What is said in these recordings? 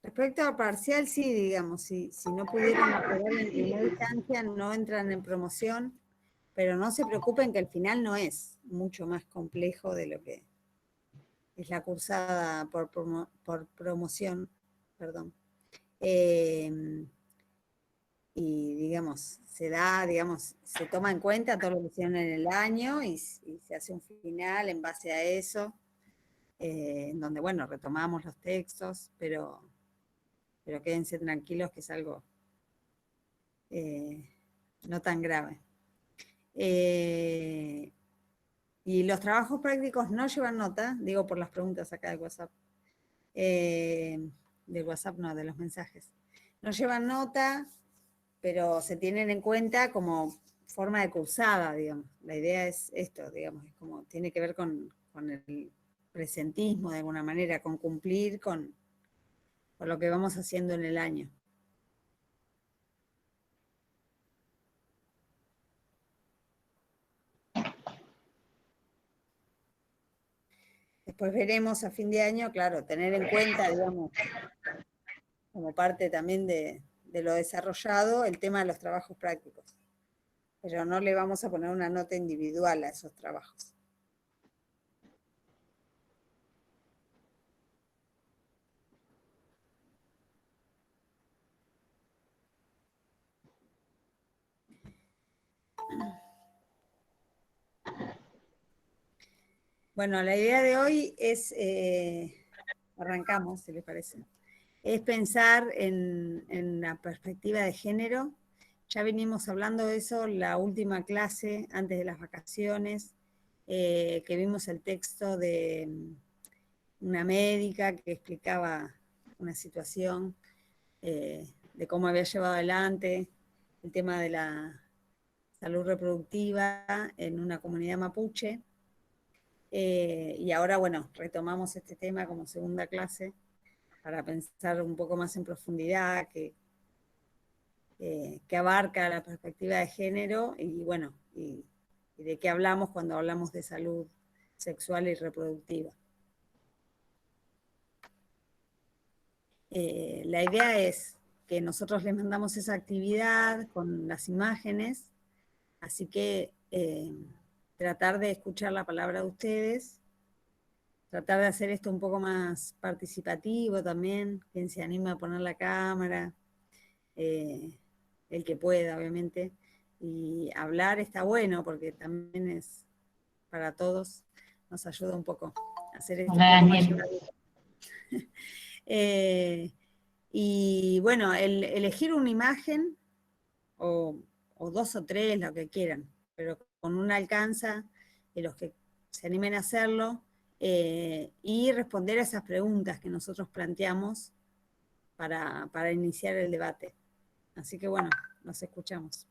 Respecto al parcial, sí, digamos, si no pudieron aprobar en primera instancia, no entran en promoción, pero no se preocupen que el final no es mucho más complejo de lo que es la cursada por promoción, perdón. Y digamos, se toma en cuenta todo lo que hicieron en el año y se hace un final en base a eso, en donde, bueno, retomamos los textos, pero quédense tranquilos que es algo no tan grave. Y los trabajos prácticos no llevan nota, digo por las preguntas acá de WhatsApp. De WhatsApp no, de los mensajes. No llevan nota, pero se tienen en cuenta como forma de cursada, digamos. La idea es esto, digamos, es como tiene que ver con el presentismo de alguna manera, con cumplir con lo que vamos haciendo en el año. Después veremos a fin de año, claro, tener en cuenta, digamos, como parte también de lo desarrollado, el tema de los trabajos prácticos. Pero no le vamos a poner una nota individual a esos trabajos. Bueno, la idea de hoy es, arrancamos, si les parece, es pensar en la perspectiva de género. Ya venimos hablando de eso la última clase, antes de las vacaciones, que vimos el texto de una médica que explicaba una situación de cómo había llevado adelante el tema de la salud reproductiva en una comunidad mapuche. Y ahora, bueno, retomamos este tema como segunda clase para pensar un poco más en profundidad, que abarca la perspectiva de género y, bueno, y de qué hablamos cuando hablamos de salud sexual y reproductiva. La idea es que nosotros les mandamos esa actividad con las imágenes, así que tratar de escuchar la palabra de ustedes, tratar de hacer esto un poco más participativo también, quien se anima a poner la cámara, el que pueda, obviamente, y hablar está bueno porque también es para todos, nos ayuda un poco a hacer esto un poco más llevadero. Y bueno, elegir una imagen, o dos o tres, lo que quieran, pero con una alcanza, de los que se animen a hacerlo, y responder a esas preguntas que nosotros planteamos para iniciar el debate. Así que bueno, nos escuchamos.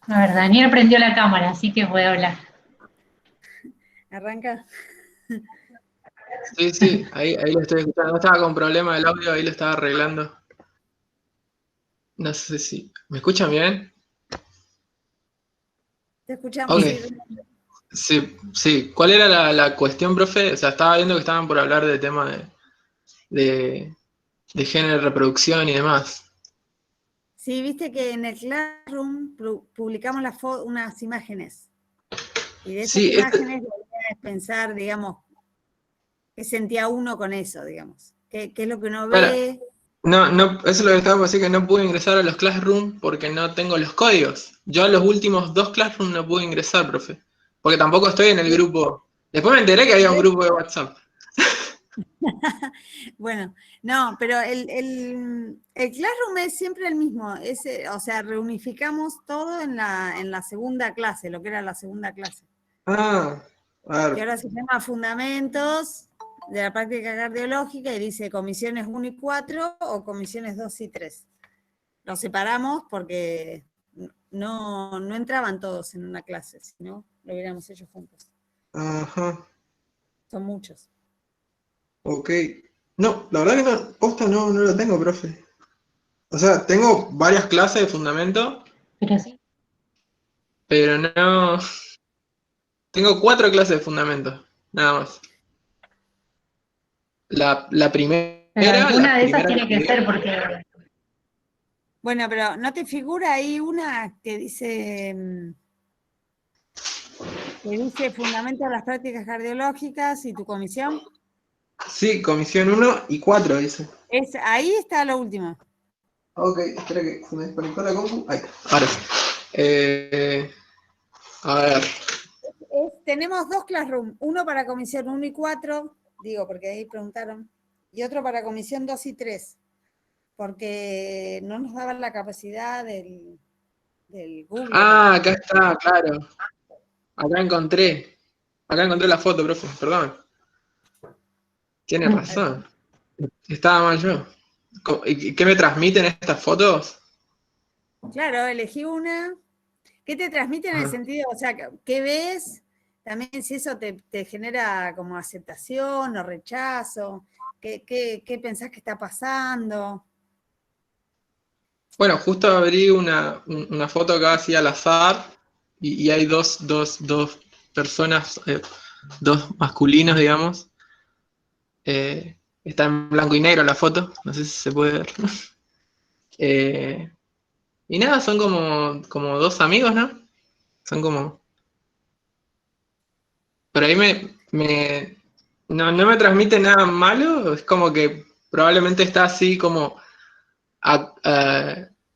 A ver, Daniel prendió la cámara, así que puedo hablar. ¿Arranca? Sí, ahí lo estoy escuchando. No estaba con problema del audio, ahí lo estaba arreglando. No sé si... ¿Me escuchan bien? Te escuchamos. Ok. Sí. ¿Cuál era la cuestión, profe? O sea, estaba viendo que estaban por hablar de tema de género, reproducción y demás. Sí, viste que en el Classroom publicamos unas imágenes. Y de esas imágenes la idea es pensar, digamos, qué sentía uno con eso, digamos. ¿Qué es lo que uno ve? No, eso es lo que estaba pasando, que no pude ingresar a los Classroom porque no tengo los códigos. Yo a los últimos 2 Classroom no pude ingresar, profe. Porque tampoco estoy en el grupo. Después me enteré que había un grupo de WhatsApp. Bueno, no, pero el Classroom es siempre el mismo, o sea, reunificamos todo en la segunda clase, lo que era la segunda clase. Ah, a Que ver. ahora se llama Fundamentos de la Práctica Cardiológica y dice comisiones 1 y 4 o comisiones 2 y 3. Los separamos porque no entraban todos en una clase, si no lo hubiéramos hecho juntos. Ajá, Son muchos. ok. No, la verdad que no, posta no lo tengo, profe. O sea, tengo varias clases de fundamento, Pero sí, pero no. Tengo 4 clases de fundamento, nada más. La primera, pero alguna la de esas primera que tiene que estudié. ser porque Bueno, pero ¿no te figura ahí una que dice Fundamento de las Prácticas Cardiológicas y tu comisión? Sí, comisión 1 y 4 dice. Ahí está lo último. Ok, espera que se me desconectó la compu. Ahí, ahora sí. A ver. Tenemos 2 classroom, uno para comisión 1 y 4, digo, porque ahí preguntaron, y otro para comisión 2 y 3, porque no nos daban la capacidad del Google. Ah, acá está, claro. Acá encontré. Acá encontré la foto, profe, perdón. Tiene razón. Estaba mal yo. ¿Y qué me transmiten estas fotos? Claro, elegí una. ¿Qué te transmite en el Ajá. sentido, o sea, qué ves? También si eso te genera como aceptación o rechazo, ¿qué pensás que está pasando? Bueno, justo abrí una foto acá así al azar y hay dos personas, dos masculinos, digamos. Está en blanco y negro la foto, no sé si se puede ver. Eh, y nada, son como dos amigos, ¿no? Son como... Por ahí no me transmite nada malo, es como que probablemente está así como...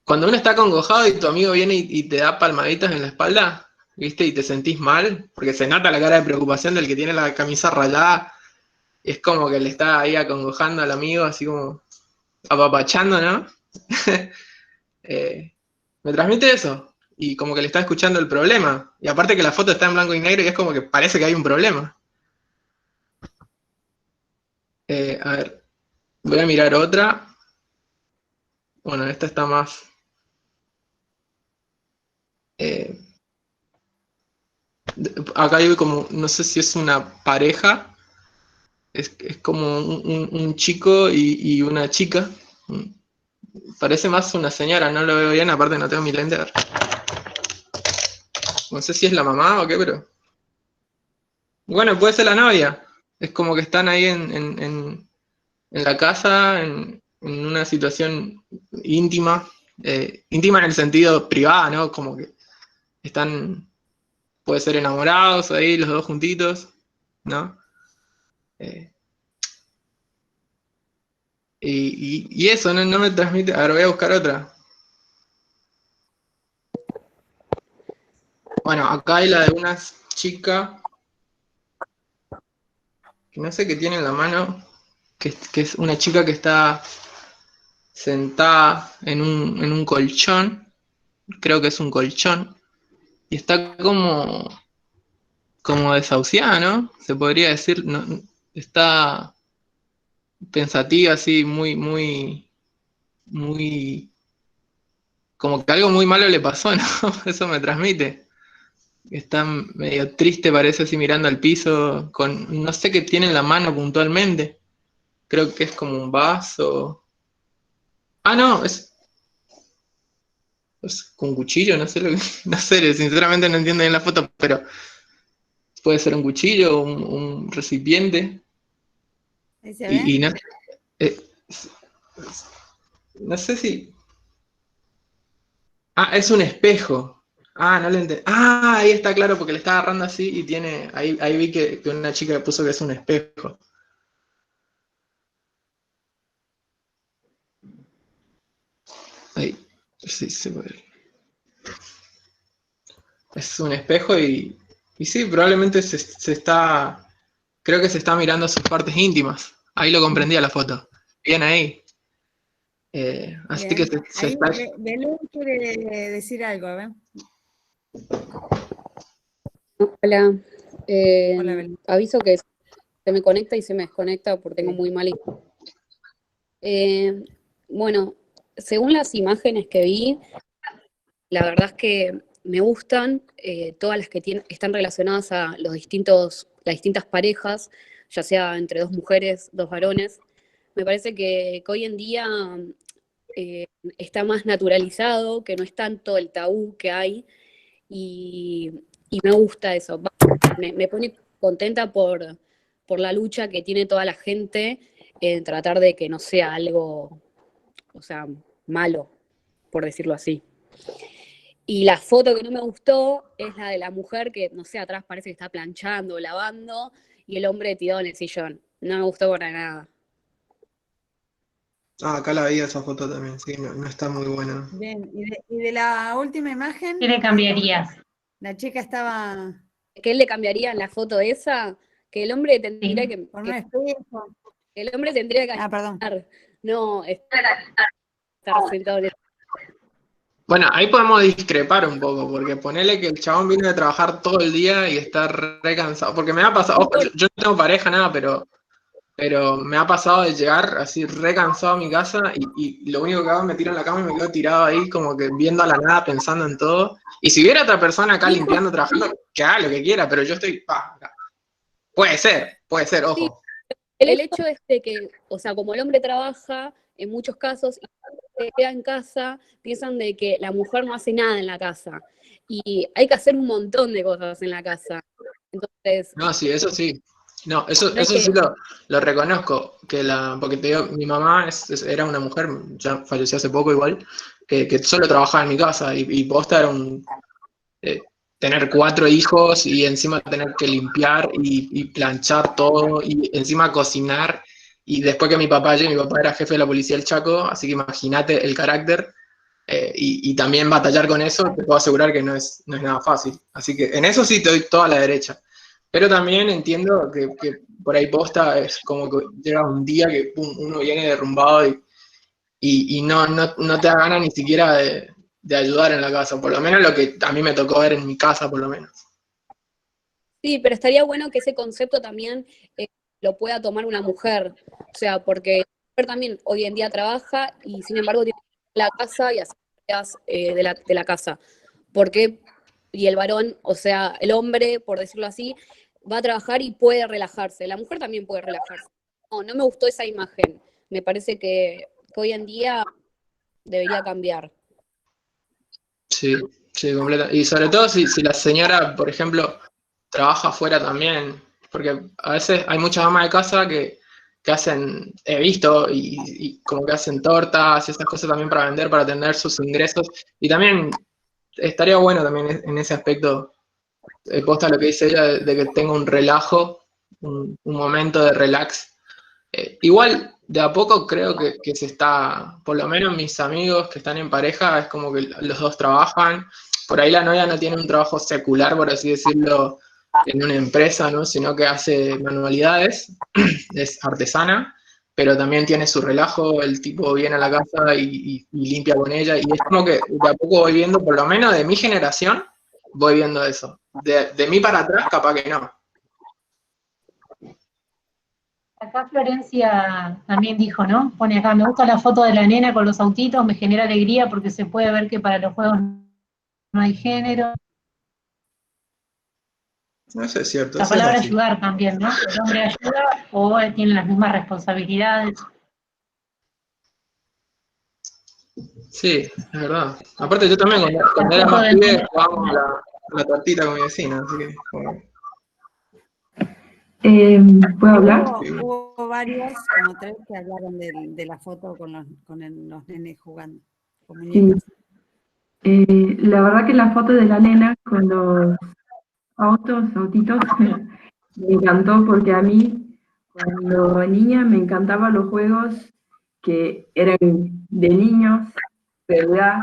cuando uno está acongojado y tu amigo viene y te da palmaditas en la espalda, ¿viste? Y te sentís mal, porque se nota la cara de preocupación del que tiene la camisa rayada, es como que le está ahí acongojando al amigo, así como apapachando, ¿no? Eh, me transmite eso, y como que le está escuchando el problema, y aparte que la foto está en blanco y negro y es como que parece que hay un problema. A ver, voy a mirar otra. Bueno, esta está más... eh, acá hay como, no sé si es una pareja. Es como un chico y una chica. Parece más una señora, no lo veo bien, aparte no tengo mi lente. A ver. No sé si es la mamá o qué, pero... Bueno, puede ser la novia. Es como que están ahí en la casa, en una situación íntima. Íntima en el sentido privado, ¿no? Como que están, puede ser enamorados ahí, los dos juntitos, ¿no? Eh, y eso no me transmite... A ver, voy a buscar otra. Bueno, acá hay la de una chica que no sé qué tiene en la mano, que es una chica que está sentada en un colchón, creo que es un colchón, y está como desahuciada, ¿no? Se podría decir, no, está pensativa, así, muy, como que algo muy malo le pasó, ¿no? Eso me transmite. Está medio triste, parece así mirando al piso, con no sé qué tiene en la mano puntualmente. Creo que es como un vaso. Ah, no, es con cuchillo, no sé lo que, no sé, sinceramente no entiendo bien la foto, pero puede ser un cuchillo, un recipiente. ¿Ahí se ve? Y no, eh, no sé si. Ah, es un espejo. Ah, no le entendí. Ah, ahí está claro, porque le está agarrando así y tiene. Ahí vi que una chica puso que es un espejo. Ahí, sí, se puede ver. Es un espejo y sí, probablemente se está. Creo que se está mirando sus partes íntimas. Ahí lo comprendí a la foto. Bien ahí. Así que Bien. se Ahí está... Belén quiere decir algo, a ver. Hola, Hola, Belén. aviso que se me conecta y se me desconecta porque tengo muy mal. Bueno, según las imágenes que vi, la verdad es que me gustan todas las que están relacionadas a las distintas parejas, ya sea entre dos mujeres, dos varones. Me parece que hoy en día está más naturalizado, que no es tanto el tabú que hay, y, y me gusta eso. Me pone contenta por la lucha que tiene toda la gente en tratar de que no sea algo, o sea, malo, por decirlo así. Y la foto que no me gustó es la de la mujer que, no sé, atrás parece que está planchando o lavando, y el hombre tirado en el sillón. No me gustó para nada. Ah, acá la vi esa foto también, sí, no está muy buena. Bien, y de la última imagen, ¿Qué le cambiarías? la chica estaba ¿Qué le cambiaría en la foto esa? Que el hombre tendría Sí. que, con un que espejo. el hombre tendría que Ah, perdón. ayudar, no estar sentado en el... Bueno, ahí podemos discrepar un poco, porque ponele que el chabón viene de trabajar todo el día y está re cansado. Porque me ha pasado, ojo, yo no tengo pareja, nada, pero me ha pasado de llegar así re cansado a mi casa y lo único que hago es me tiro en la cama y me quedo tirado ahí como que viendo a la nada, pensando en todo. Y si hubiera otra persona acá limpiando, trabajando, que haga lo que quiera, pero yo estoy... acá. Puede ser, Sí, ojo. el hecho es de que, o sea, como el hombre trabaja, en muchos casos, y se queda en casa, piensan de que la mujer no hace nada en la casa. Y hay que hacer un montón de cosas en la casa. Entonces, No, sí, eso sí. No, eso, no es eso sí que, lo reconozco, porque te digo, mi mamá era una mujer, ya falleció hace poco igual, que solo trabajaba en mi casa y posta era eh, tener 4 hijos y encima tener que limpiar y planchar todo y encima cocinar y después que mi papá era jefe de la policía del Chaco, así que imagínate el carácter y también batallar con eso, te puedo asegurar que no es nada fácil. Así que en eso sí te doy toda la derecha. Pero también entiendo que por ahí posta es como que llega un día que pum, uno viene derrumbado y no te da ganas ni siquiera de ayudar en la casa, por lo menos lo que a mí me tocó ver en mi casa, por lo menos. sí, pero estaría bueno que ese concepto también lo pueda tomar una mujer. O sea, porque la mujer también hoy en día trabaja y sin embargo tiene que ir a la casa y hacer tareas de la casa. Porque, y el varón, o sea, el hombre, por decirlo así, va a trabajar y puede relajarse. La mujer también puede relajarse. No, no me gustó esa imagen. Me parece que hoy en día debería cambiar. Sí, sí, completa. Y sobre todo si la señora, por ejemplo, trabaja afuera también, porque a veces hay muchas amas de casa que hacen, he visto, y como que hacen tortas y esas cosas también para vender, para tener sus ingresos. Y también estaría bueno también en ese aspecto, posta lo que dice ella, de que tenga un relajo, un momento de relax. Igual, de a poco creo que se está, por lo menos mis amigos que están en pareja, es como que los dos trabajan. Por ahí la novia no tiene un trabajo secular, por así decirlo, en una empresa, ¿no? Sino que hace manualidades, es artesana, pero también tiene su relajo, el tipo viene a la casa y limpia con ella. Y es como que de a poco voy viendo, por lo menos de mi generación, voy viendo eso. De mí para atrás, capaz que no. Acá Florencia también dijo, ¿no? Pone acá, me gusta la foto de la nena con los autitos, me genera alegría porque se puede ver que para los juegos no hay género. No, eso es cierto, La eso es palabra así. ayudar también, ¿no? El hombre ayuda o tiene las mismas responsabilidades. Sí, es verdad. Aparte yo también cuando La era foto más del pibe nene. jugábamos a la tortita con mi vecina, así que como, ¿Puedo hablar? sí. Hubo varios, como 3, que hablaron de la foto con los nenes jugando, con Sí. muñecas. La verdad que la foto de la nena con los autitos, me encantó porque a mí, cuando niña, me encantaban los juegos que eran de niños, ¿verdad?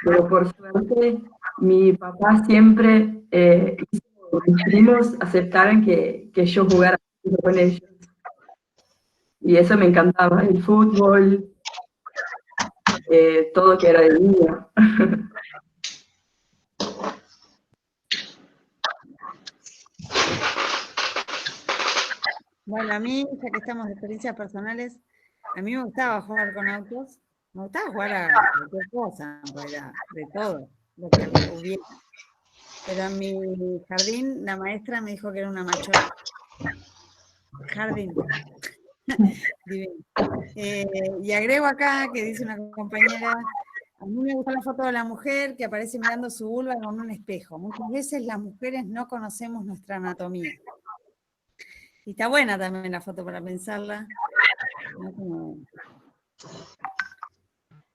Pero por suerte, mi papá siempre hizo que mis primos aceptaran que yo jugara con ellos. Y eso me encantaba, el fútbol, todo que era de niña. Bueno, a mí, ya que estamos de experiencias personales, a mí me gustaba jugar con autos, me gustaba jugar a cualquier cosa, en realidad, de todo, lo que hubiera. Pero en mi jardín, la maestra me dijo que era una machorra. Jardín. Divino. Y agrego acá que dice una compañera, a mí me gusta la foto de la mujer que aparece mirando su vulva con un espejo. Muchas veces las mujeres no conocemos nuestra anatomía. Y está buena también la foto para pensarla, ¿no? Como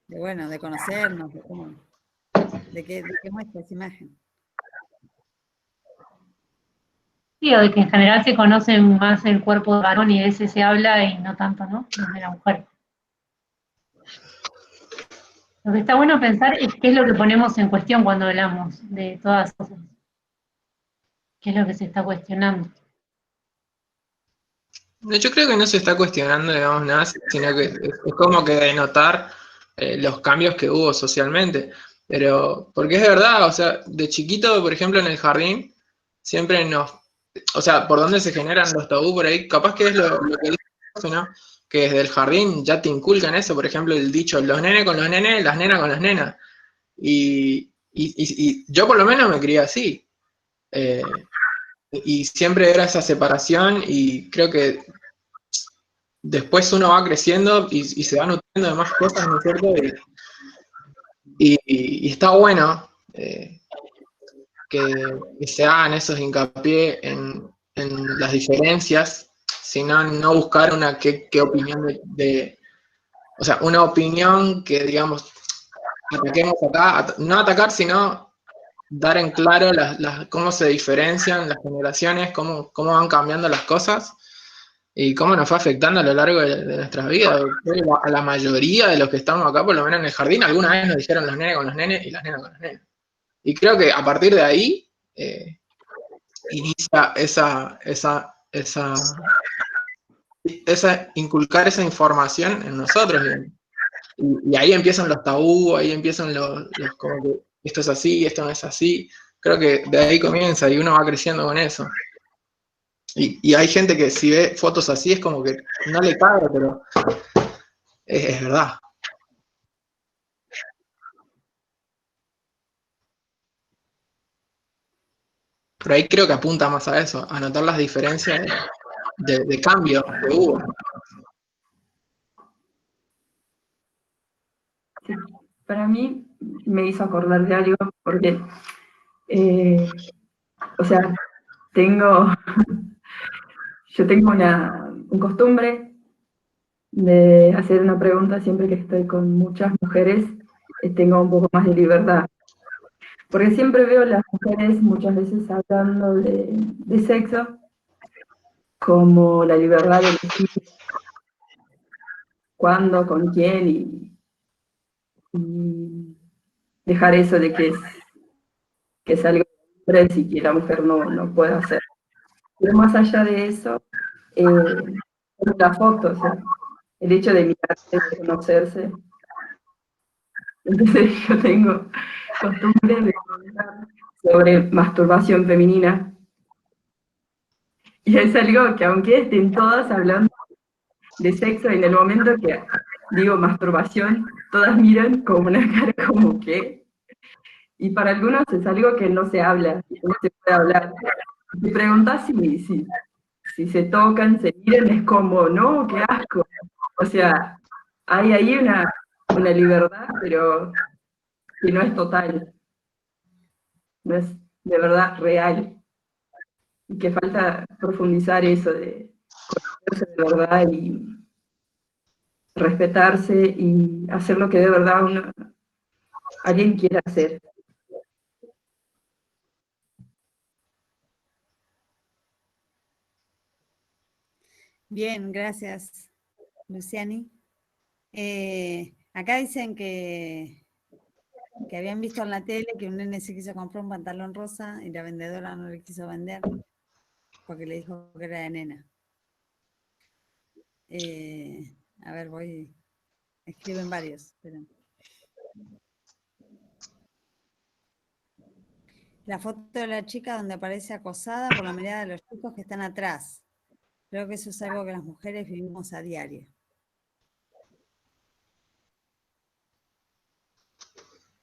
de, bueno, de conocernos, de qué muestra esa imagen. Sí, o de que en general se conoce más el cuerpo del varón y de ese se habla y no tanto, ¿no? De la mujer. Lo que está bueno pensar es qué es lo que ponemos en cuestión cuando hablamos de todas las cosas. ¿Qué es lo que se está cuestionando? No, yo creo que no se está cuestionando, digamos, nada, sino que es como que denotar los cambios que hubo socialmente. Pero, porque es verdad, o sea, de chiquito, por ejemplo, en el jardín, siempre nos, o sea, por dónde se generan los tabú por ahí, capaz que es lo que dice, ¿no? Que desde el jardín ya te inculcan eso, por ejemplo, el dicho, los nenes con los nenes, las nenas con las nenas. Y yo por lo menos me crié así. Eh, y siempre era esa separación y creo que después uno va creciendo y se va nutriendo de más cosas, ¿no es cierto? Y está bueno que se hagan esos hincapié en las diferencias, sino no buscar una qué opinión o sea, una opinión que, digamos, ataquemos acá, no atacar, sino dar en claro cómo se diferencian las generaciones, cómo van cambiando las cosas y cómo nos fue afectando a lo largo de nuestras vidas. Creo que a la mayoría de los que estamos acá, por lo menos en el jardín, alguna vez nos dijeron los nenes con los nenes y las nenas con los nenes. Y creo que a partir de ahí inicia inculcar esa información en nosotros. Y ahí empiezan los tabú, ahí empiezan los como que esto es así, esto no es así. Creo que de ahí comienza y uno va creciendo con eso. Y hay gente que si ve fotos así es como que no le cabe, pero es verdad. Pero ahí creo que apunta más a eso, a notar las diferencias de cambio que hubo. Sí, para mí me hizo acordar de algo porque, o sea, yo tengo un costumbre de hacer una pregunta siempre que estoy con muchas mujeres, tengo un poco más de libertad. Porque siempre veo a las mujeres muchas veces hablando de sexo como la libertad de elegir cuándo, con quién y dejar eso de que es algo de hombres y que la mujer no puede hacer. Pero más allá de eso, la foto, o sea, el hecho de mirarse, de conocerse. Entonces yo tengo costumbre de preguntar sobre masturbación femenina. Y es algo que aunque estén todas hablando de sexo, en el momento que digo masturbación, todas miran como una cara como que... Y para algunos es algo que no se habla, no se puede hablar. Si preguntas si se tocan, se miran, es como, no, qué asco. O sea, hay ahí una libertad, pero que no es total, no es de verdad real. Y que falta profundizar eso de conocerse de verdad y respetarse y hacer lo que de verdad alguien quiere hacer. Bien, gracias, Luciani. Acá dicen que habían visto en la tele que un nene se quiso comprar un pantalón rosa y la vendedora no le quiso vender porque le dijo que era de nena. A ver, escriben varios. Esperen. La foto de la chica donde aparece acosada por la mirada de los chicos que están atrás. Creo que eso es algo que las mujeres vivimos a diario.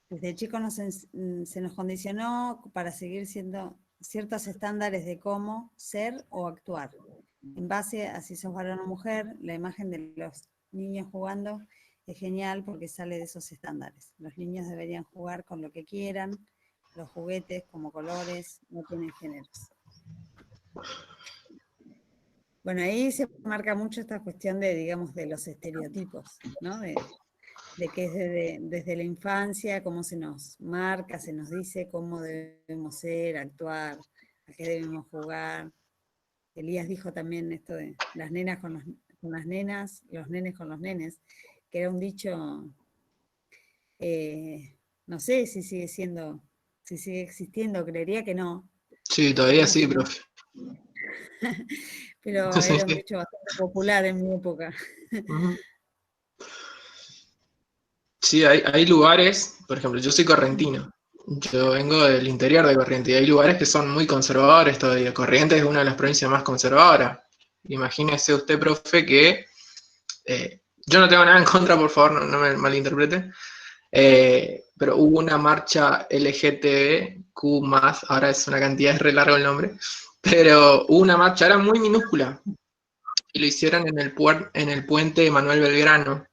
Desde chicos se nos condicionó para seguir siendo ciertos estándares de cómo ser o actuar. En base a si sos varón o mujer, la imagen de los niños jugando es genial porque sale de esos estándares. Los niños deberían jugar con lo que quieran, los juguetes como colores no tienen géneros. Bueno, ahí se marca mucho esta cuestión de, digamos, de los estereotipos, ¿no? De que es desde la infancia, cómo se nos marca, se nos dice cómo debemos ser, actuar, a qué debemos jugar. Elías dijo también esto de las nenas con las nenas, los nenes con los nenes, que era un dicho, no sé si sigue existiendo, creería que no. Sí, todavía sí, profe. Pero era un dicho bastante popular en mi época. Sí, hay lugares, por ejemplo, yo soy correntino, yo vengo del interior de Corrientes, y hay lugares que son muy conservadores todavía. Corrientes es una de las provincias más conservadoras. Imagínese usted, profe, que yo no tengo nada en contra, por favor, no me malinterprete, pero hubo una marcha LGTBQ+, ahora es una cantidad, es re largo el nombre, pero hubo una marcha, era muy minúscula, y lo hicieron en el puente Manuel Belgrano.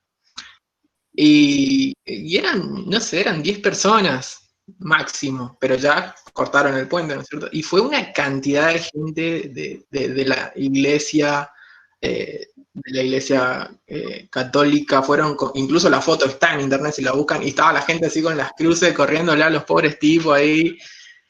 Y eran, no sé, eran 10 personas máximo, pero ya cortaron el puente, ¿no es cierto? Y fue una cantidad de gente de la iglesia, católica, incluso la foto está en internet si la buscan, y estaba la gente así con las cruces corriéndole a los pobres tipos ahí.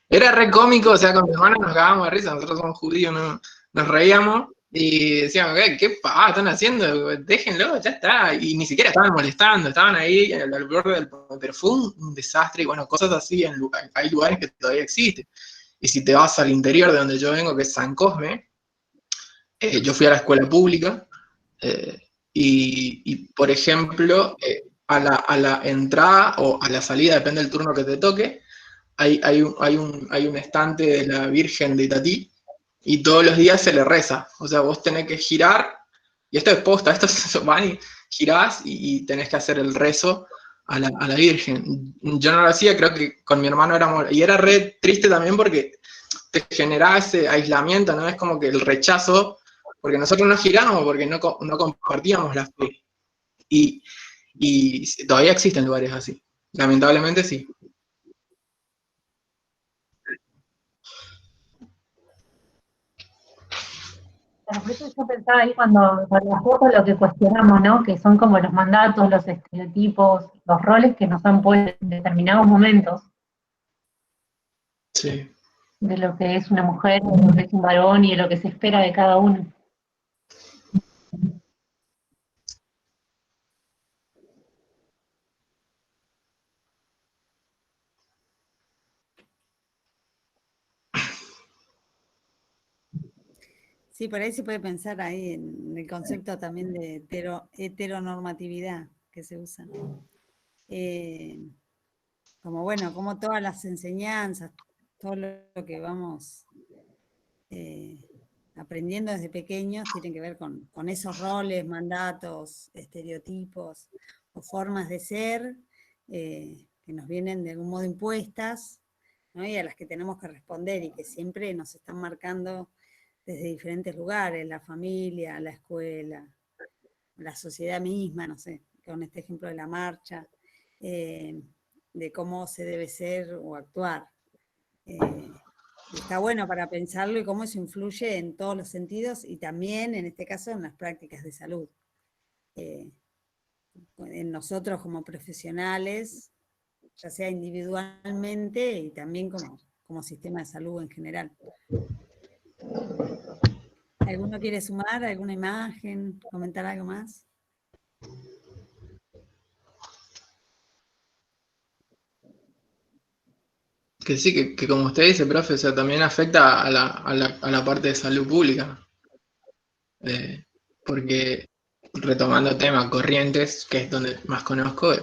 Era re cómico, o sea, con mi hermano nos cagábamos de risa, nosotros somos judíos, ¿no? Nos reíamos y decíamos, ¿qué están haciendo? Déjenlo, ya está. Y ni siquiera estaban molestando, estaban ahí al borde del... Pero fue un desastre y bueno, cosas así, hay lugares que todavía existen. Y si te vas al interior de donde yo vengo, que es San Cosme, yo fui a la escuela pública y por ejemplo, a la entrada o a la salida, depende del turno que te toque, hay un estante de la Virgen de Itatí y todos los días se le reza. O sea, vos tenés que girar, y esto es posta, esto van y girás y tenés que hacer el rezo a la Virgen. Yo no lo hacía, creo que con mi hermano y era re triste también porque te generaba ese aislamiento, ¿no? Es como que el rechazo, porque nosotros no giramos, porque no compartíamos la fe. Y todavía existen lugares así. Lamentablemente sí. Por eso yo pensaba ahí cuando las fotos lo que cuestionamos, ¿no? Que son como los mandatos, los estereotipos, los roles que nos han puesto en determinados momentos. Sí. De lo que es una mujer, de lo que es un varón y de lo que se espera de cada uno. Sí, por ahí se puede pensar ahí en el concepto también de heteronormatividad que se usa. Como bueno, como todas las enseñanzas, todo lo que vamos aprendiendo desde pequeños tiene que ver con esos roles, mandatos, estereotipos o formas de ser que nos vienen de algún modo impuestas, ¿no? Y a las que tenemos que responder y que siempre nos están marcando desde diferentes lugares, la familia, la escuela, la sociedad misma, no sé, con este ejemplo de la marcha, de cómo se debe ser o actuar. Está bueno para pensarlo y cómo eso influye en todos los sentidos y también, en este caso, en las prácticas de salud. En nosotros como profesionales, ya sea individualmente y también como sistema de salud en general. ¿Alguno quiere sumar alguna imagen, comentar algo más? Que sí, que como usted dice, profe, o sea, también afecta a la parte de salud pública. Porque retomando tema corrientes, que es donde más conozco,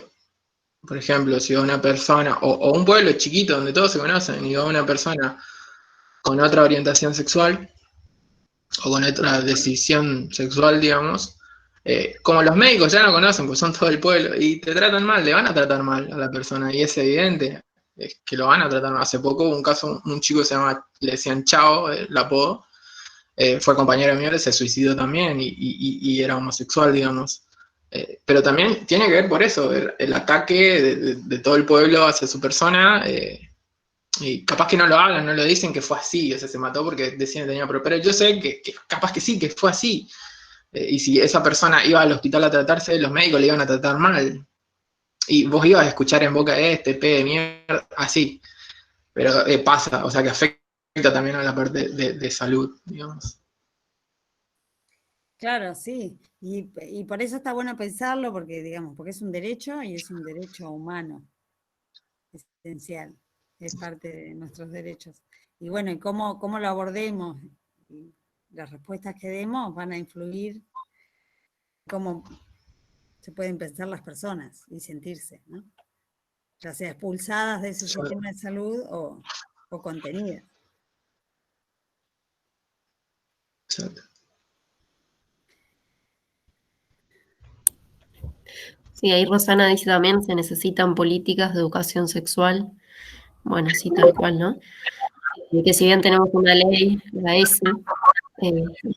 por ejemplo, si va una persona, o un pueblo chiquito donde todos se conocen, y va una persona con otra orientación sexual, o con otra decisión sexual, digamos, como los médicos ya no conocen, pues son todo el pueblo, y te tratan mal, le van a tratar mal a la persona, y es evidente que lo van a tratar mal. Hace poco hubo un caso, un chico se llama, le decían Chao, el apodo, fue compañero mío, se suicidó también, y era homosexual, digamos. Pero también tiene que ver por eso, el ataque de todo el pueblo hacia su persona, y capaz que no lo hablan, no lo dicen que fue así, o sea, se mató porque decían que tenía pero yo sé que capaz que sí, que fue así. Y si esa persona iba al hospital a tratarse, los médicos le iban a tratar mal. Y vos ibas a escuchar en boca de este, de mierda, así. Pero pasa, o sea que afecta también a la parte de salud, digamos. Claro, sí. Y por eso está bueno pensarlo, porque, digamos, porque es un derecho y es un derecho humano, esencial. Es parte de nuestros derechos. Y bueno, y cómo lo abordemos, y las respuestas que demos van a influir en cómo se pueden pensar las personas y sentirse, ¿no? Ya sea expulsadas de ese sistema de salud o contenidas. Exacto. Sí, ahí Rosana dice también, se necesitan políticas de educación sexual. Bueno, sí, tal cual, ¿no? Que si bien tenemos una ley, la ESI,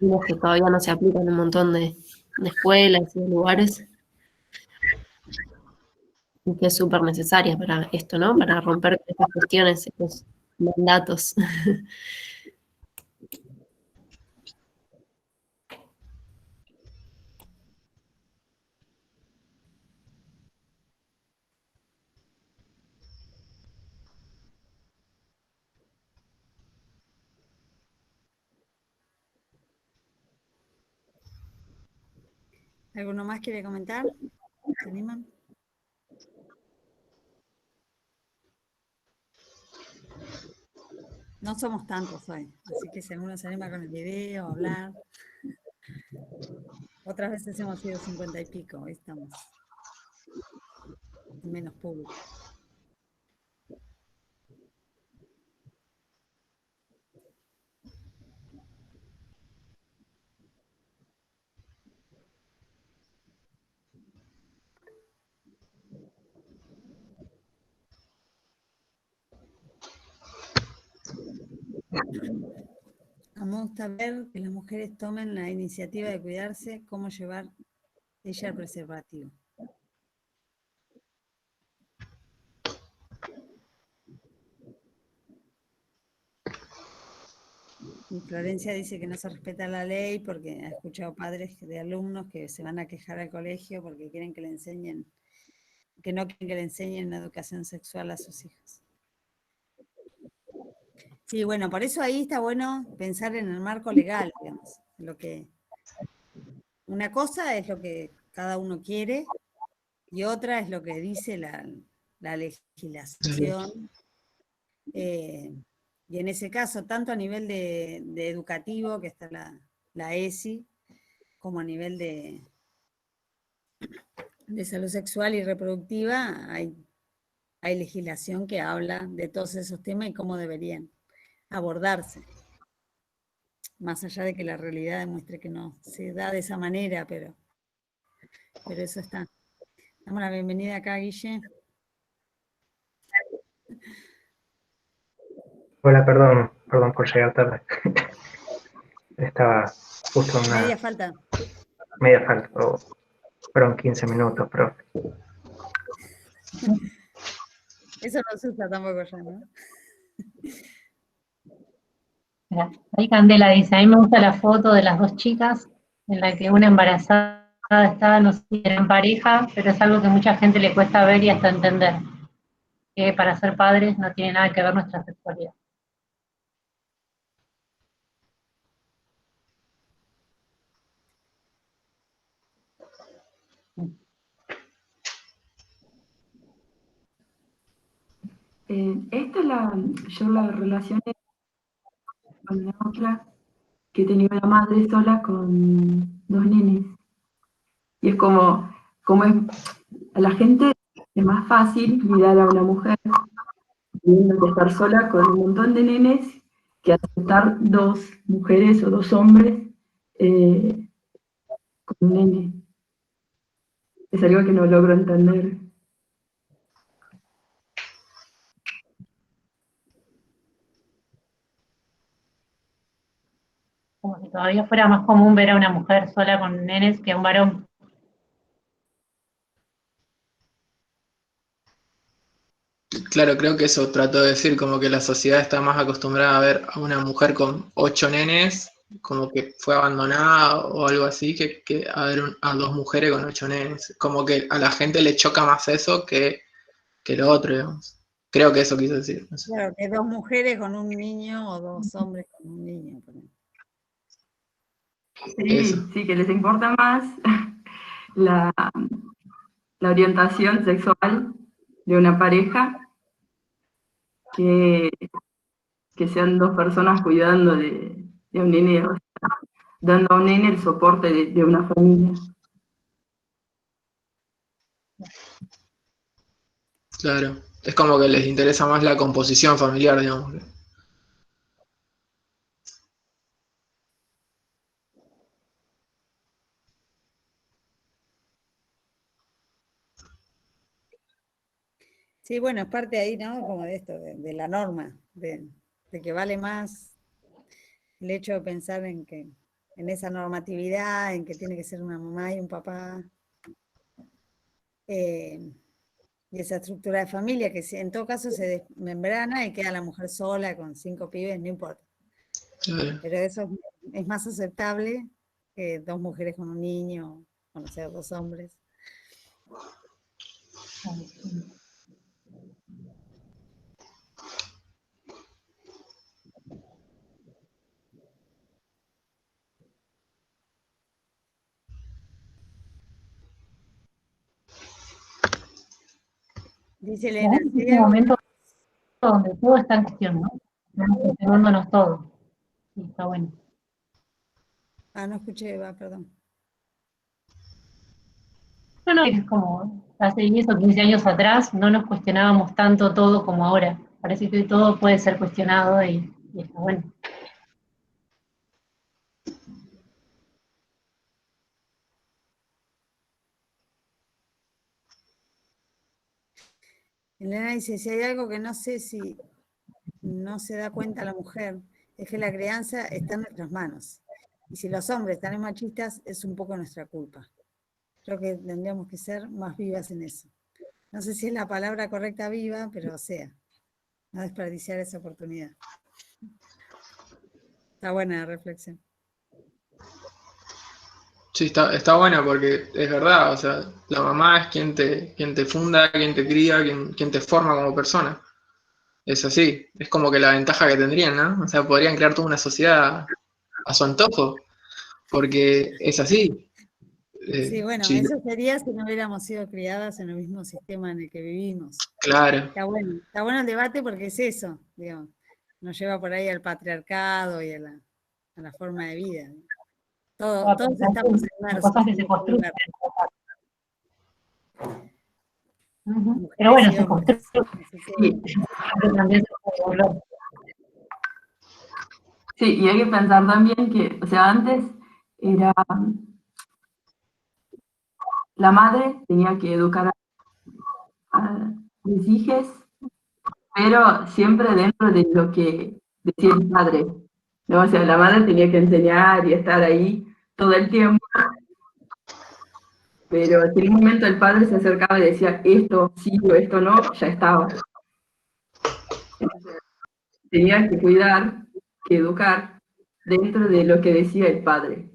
vimos que todavía no se aplica en un montón de escuelas y de lugares, y que es súper necesaria para esto, ¿no? Para romper estas cuestiones, estos mandatos. ¿Alguno más quiere comentar? ¿Se animan? No somos tantos hoy, así que si alguno se anima con el video, a hablar. Otras veces hemos sido 50 y pico, hoy estamos en menos público. A mí me gusta ver que las mujeres tomen la iniciativa de cuidarse, cómo llevar ella el preservativo. Y Florencia dice que no se respeta la ley porque ha escuchado padres de alumnos que se van a quejar al colegio porque quieren que le enseñen, que no quieren que le enseñen la educación sexual a sus hijos. Sí, bueno, por eso ahí está bueno pensar en el marco legal, digamos. Una cosa es lo que cada uno quiere y otra es lo que dice la legislación. Y en ese caso, tanto a nivel de educativo, que está la ESI, como a nivel de salud sexual y reproductiva, hay legislación que habla de todos esos temas y cómo deberían abordarse. Más allá de que la realidad demuestre que no se da de esa manera, pero eso está. Damos la bienvenida acá, Guille. Hola, perdón por llegar tarde. Estaba justo en Media falta. media falta, fueron 15 minutos, pero... Eso no se usa tampoco ya, ¿no? Mira, ahí Candela dice, a mí me gusta la foto de las dos chicas, en la que una embarazada estaba, no sé si eran pareja, pero es algo que mucha gente le cuesta ver y hasta entender, que para ser padres no tiene nada que ver nuestra sexualidad. Yo la relacioné con la otra, que tenía una madre sola con dos nenes. Y es como es, a la gente es más fácil cuidar a una mujer teniendo que estar sola con un montón de nenes que aceptar 2 mujeres o 2 hombres con un nene. Es algo que no logro entender. Como si todavía fuera más común ver a una mujer sola con nenes que a un varón. Claro, creo que eso trató de decir, como que la sociedad está más acostumbrada a ver a una mujer con 8 nenes, como que fue abandonada o algo así, que a ver a 2 mujeres con 8 nenes. Como que a la gente le choca más eso que lo otro, digamos. Creo que eso quiso decir. No sé. Claro, que 2 mujeres con un niño o 2 hombres con un niño. Eso. Sí, que les importa más la, la orientación sexual de una pareja que sean 2 personas cuidando de un nene, o sea, dando a un nene el soporte de una familia. Claro. Es como que les interesa más la composición familiar, digamos. Sí, bueno, es parte ahí, ¿no? Como de esto, de la norma, de que vale más el hecho de pensar en esa normatividad, en que tiene que ser una mamá y un papá, y esa estructura de familia que en todo caso se desmembrana y queda la mujer sola con 5 pibes, no importa. Claro. Pero eso es más aceptable que 2 mujeres con un niño, o no sé, 2 hombres. Dice Elena, Es un momento donde todo está en cuestión, ¿no? Estamos cuestionándonos todo. Sí, está bueno. no escuché, perdón. No, es como hace 10 o 15 años atrás no nos cuestionábamos tanto todo como ahora. Parece que hoy todo puede ser cuestionado y está bueno. Elena dice, si hay algo que no sé si no se da cuenta la mujer, es que la crianza está en nuestras manos. Y si los hombres están machistas, es un poco nuestra culpa. Creo que tendríamos que ser más vivas en eso. No sé si es la palabra correcta viva, pero o sea, no desperdiciar esa oportunidad. Está buena la reflexión. Sí, está buena porque es verdad, o sea, la mamá es quien te funda, quien te cría, quien te forma como persona. Es así, es como que la ventaja que tendrían, ¿no? O sea, podrían crear toda una sociedad a su antojo, porque es así. Sí, bueno, Sí, eso sería si no hubiéramos sido criadas en el mismo sistema en el que vivimos. claro, Está bueno el debate porque es eso, digamos, nos lleva por ahí al patriarcado y a la forma de vida. Todos estamos Las inmersos cosas que en se este construyen. lugar, Pero mujeres bueno, y se hombres. construye. Así que, También se puede volver. Sí, y hay que pensar también que, o sea, antes era la madre tenía que educar a los hijos, pero siempre dentro de lo que decía el padre, ¿no? O sea, la madre tenía que enseñar y estar ahí todo el tiempo, pero si en un momento el padre se acercaba y decía esto sí o esto no, ya estaba. Tenía que cuidar, que educar dentro de lo que decía el padre.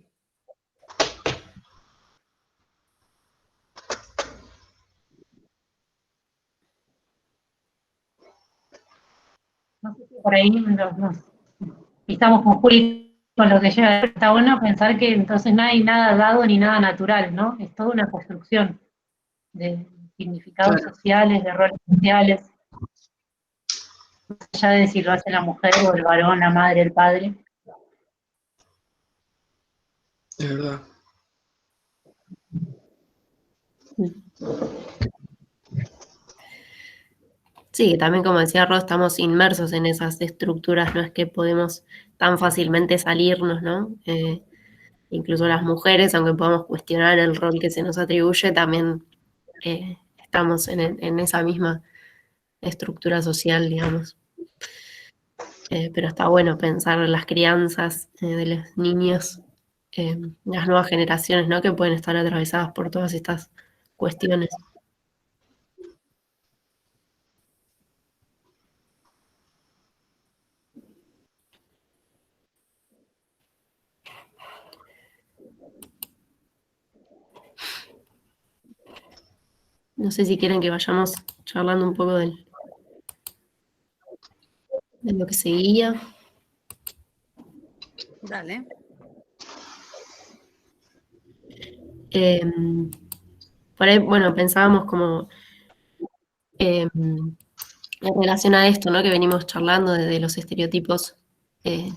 No sé si por ahí nos estamos con Juli con lo que llega. Está bueno pensar que entonces no hay nada dado ni nada natural, ¿no? Es toda una construcción de significados claro, sociales, de roles sociales, más allá de si lo hace la mujer o el varón, la madre, el padre. es verdad. Sí, que también como decía Ro, estamos inmersos en esas estructuras, no es que podemos tan fácilmente salirnos, ¿no? Incluso las mujeres, aunque podamos cuestionar el rol que se nos atribuye, también estamos en esa misma estructura social, digamos. Pero está bueno pensar en las crianzas de los niños, las nuevas generaciones, ¿no? Que pueden estar atravesadas por todas estas cuestiones. No sé si quieren que vayamos charlando un poco de lo que seguía. Dale. Por ahí, bueno, pensábamos como en relación a esto, ¿no? Que venimos charlando de los estereotipos de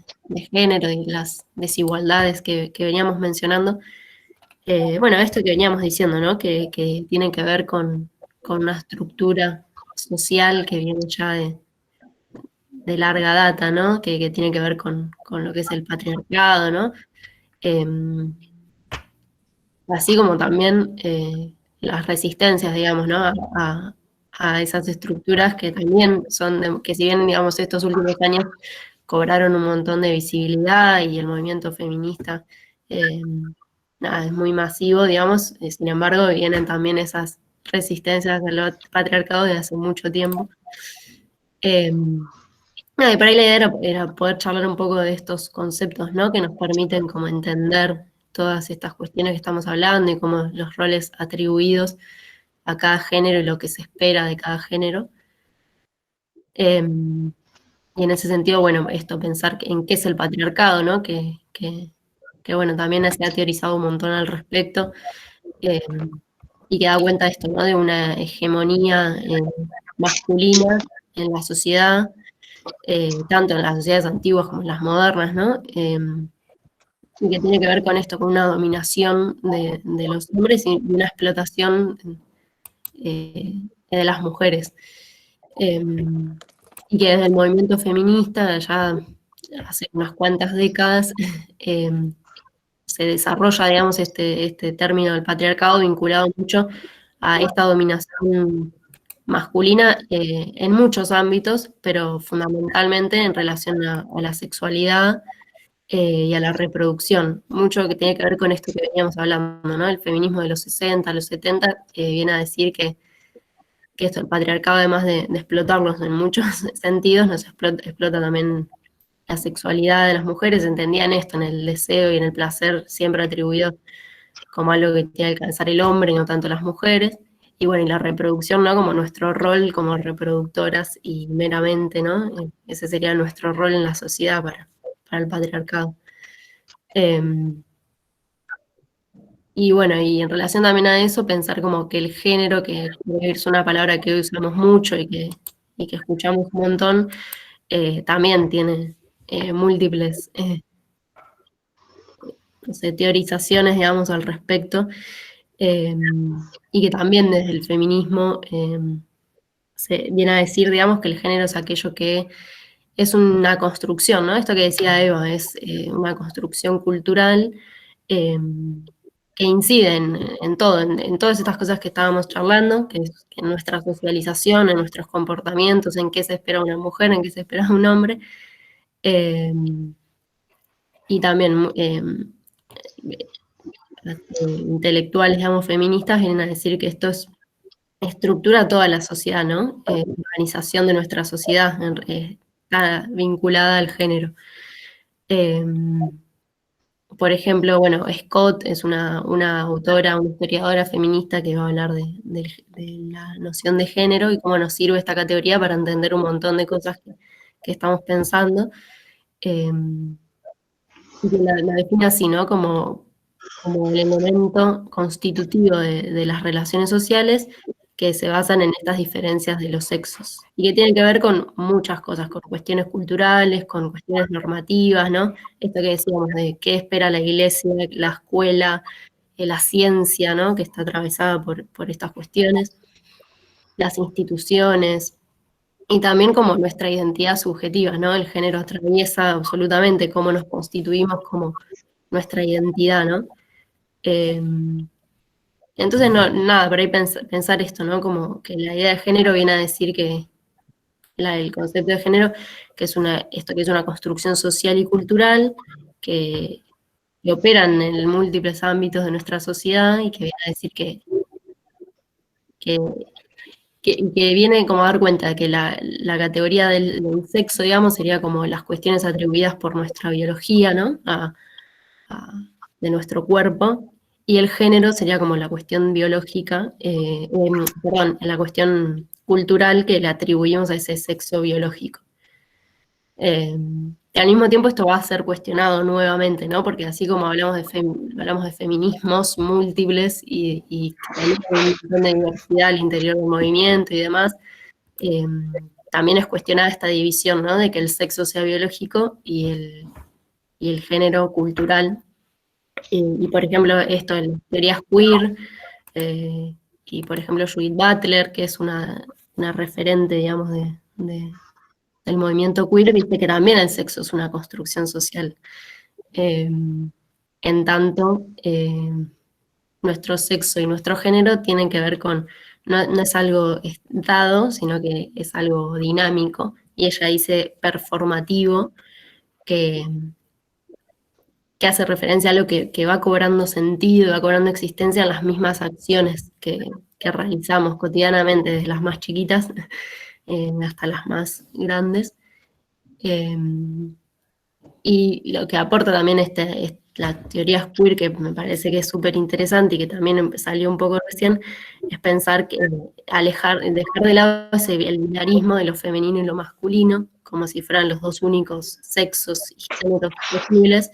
género y las desigualdades que veníamos mencionando. Bueno, esto que veníamos diciendo, ¿no? Que tiene que ver con una estructura social que viene ya de larga data, ¿no? Que tiene que ver con lo que es el patriarcado, ¿no? Así como también las resistencias, digamos, ¿no? A esas estructuras que también son, que si bien, digamos, estos últimos años cobraron un montón de visibilidad y el movimiento feminista, nada, es muy masivo, digamos, sin embargo, vienen también esas resistencias al patriarcado de hace mucho tiempo. Nada, y por ahí la idea era poder charlar un poco de estos conceptos, ¿no? Que nos permiten como entender todas estas cuestiones que estamos hablando y como los roles atribuidos a cada género y lo que se espera de cada género. Y en ese sentido, bueno, esto, pensar en qué es el patriarcado, ¿no? Que bueno, también se ha teorizado un montón al respecto, y que da cuenta de esto, ¿no? De una hegemonía masculina en la sociedad, tanto en las sociedades antiguas como en las modernas, ¿no? Y que tiene que ver con esto, con una dominación de los hombres y una explotación de las mujeres. Y que desde el movimiento feminista, ya hace unas cuantas décadas, se desarrolla, digamos, este término del patriarcado vinculado mucho a esta dominación masculina en muchos ámbitos, pero fundamentalmente en relación a la sexualidad y a la reproducción. Mucho que tiene que ver con esto que veníamos hablando, ¿no? El feminismo de los 60, los 70, viene a decir que esto, el patriarcado, además de explotarlos en muchos sentidos, nos explota también la sexualidad de las mujeres. Entendían esto en el deseo y en el placer siempre atribuido como algo que tiene que alcanzar el hombre y no tanto las mujeres. Y bueno, y la reproducción, ¿no? Como nuestro rol como reproductoras y meramente, ¿no? Ese sería nuestro rol en la sociedad para el patriarcado. Y bueno, y en relación también a eso, pensar como que el género, que es una palabra que hoy usamos mucho y que escuchamos un montón, también tiene múltiples no sé, teorizaciones, digamos, al respecto, y que también desde el feminismo se viene a decir, digamos, que el género es aquello que es una construcción, ¿no? Esto que decía Eva, es una construcción cultural que incide en todo, en todas estas cosas que estábamos charlando, que es en nuestra socialización, en nuestros comportamientos, en qué se espera una mujer, en qué se espera un hombre, y también intelectuales, digamos, feministas vienen a decir que esto estructura toda la sociedad, ¿no? La organización de nuestra sociedad está vinculada al género. Por ejemplo, bueno, Scott es una autora, una historiadora feminista que va a hablar de la noción de género y cómo nos sirve esta categoría para entender un montón de cosas que estamos pensando. Y que la define así, ¿no? Como el elemento constitutivo de las relaciones sociales que se basan en estas diferencias de los sexos y que tienen que ver con muchas cosas, con cuestiones culturales, con cuestiones normativas, ¿no? Esto que decíamos de qué espera la iglesia, la escuela, la ciencia, ¿no? Que está atravesada por estas cuestiones, las instituciones, y también como nuestra identidad subjetiva, ¿no? El género atraviesa absolutamente cómo nos constituimos como nuestra identidad, ¿no? Entonces, nada, por ahí pensar esto, ¿no? Como que la idea de género viene a decir que el concepto de género, que es una construcción social y cultural que operan en múltiples ámbitos de nuestra sociedad y que viene a decir que viene como a dar cuenta de que la categoría del sexo, digamos, sería como las cuestiones atribuidas por nuestra biología, ¿no? De nuestro cuerpo, y el género sería como la cuestión biológica, perdón, la cuestión cultural que le atribuimos a ese sexo biológico. Que al mismo tiempo esto va a ser cuestionado nuevamente, ¿no? Porque así como hablamos de feminismos múltiples y también hay un montón de diversidad al interior del movimiento y demás, también es cuestionada esta división, ¿no? De que el sexo sea biológico y el género cultural. Y por ejemplo, esto en las teorías queer, y por ejemplo Judith Butler, que es una referente, digamos, del movimiento queer, dice que también el sexo es una construcción social. En tanto, nuestro sexo y nuestro género tienen que ver con, no es algo dado, sino que es algo dinámico, y ella dice performativo, que hace referencia a lo que va cobrando sentido, va cobrando existencia en las mismas acciones que realizamos cotidianamente, desde las más chiquitas hasta las más grandes. Y lo que aporta también la teoría queer, que me parece que es súper interesante y que también salió un poco recién, es pensar que dejar de lado el binarismo de lo femenino y lo masculino, como si fueran los dos únicos sexos y géneros posibles,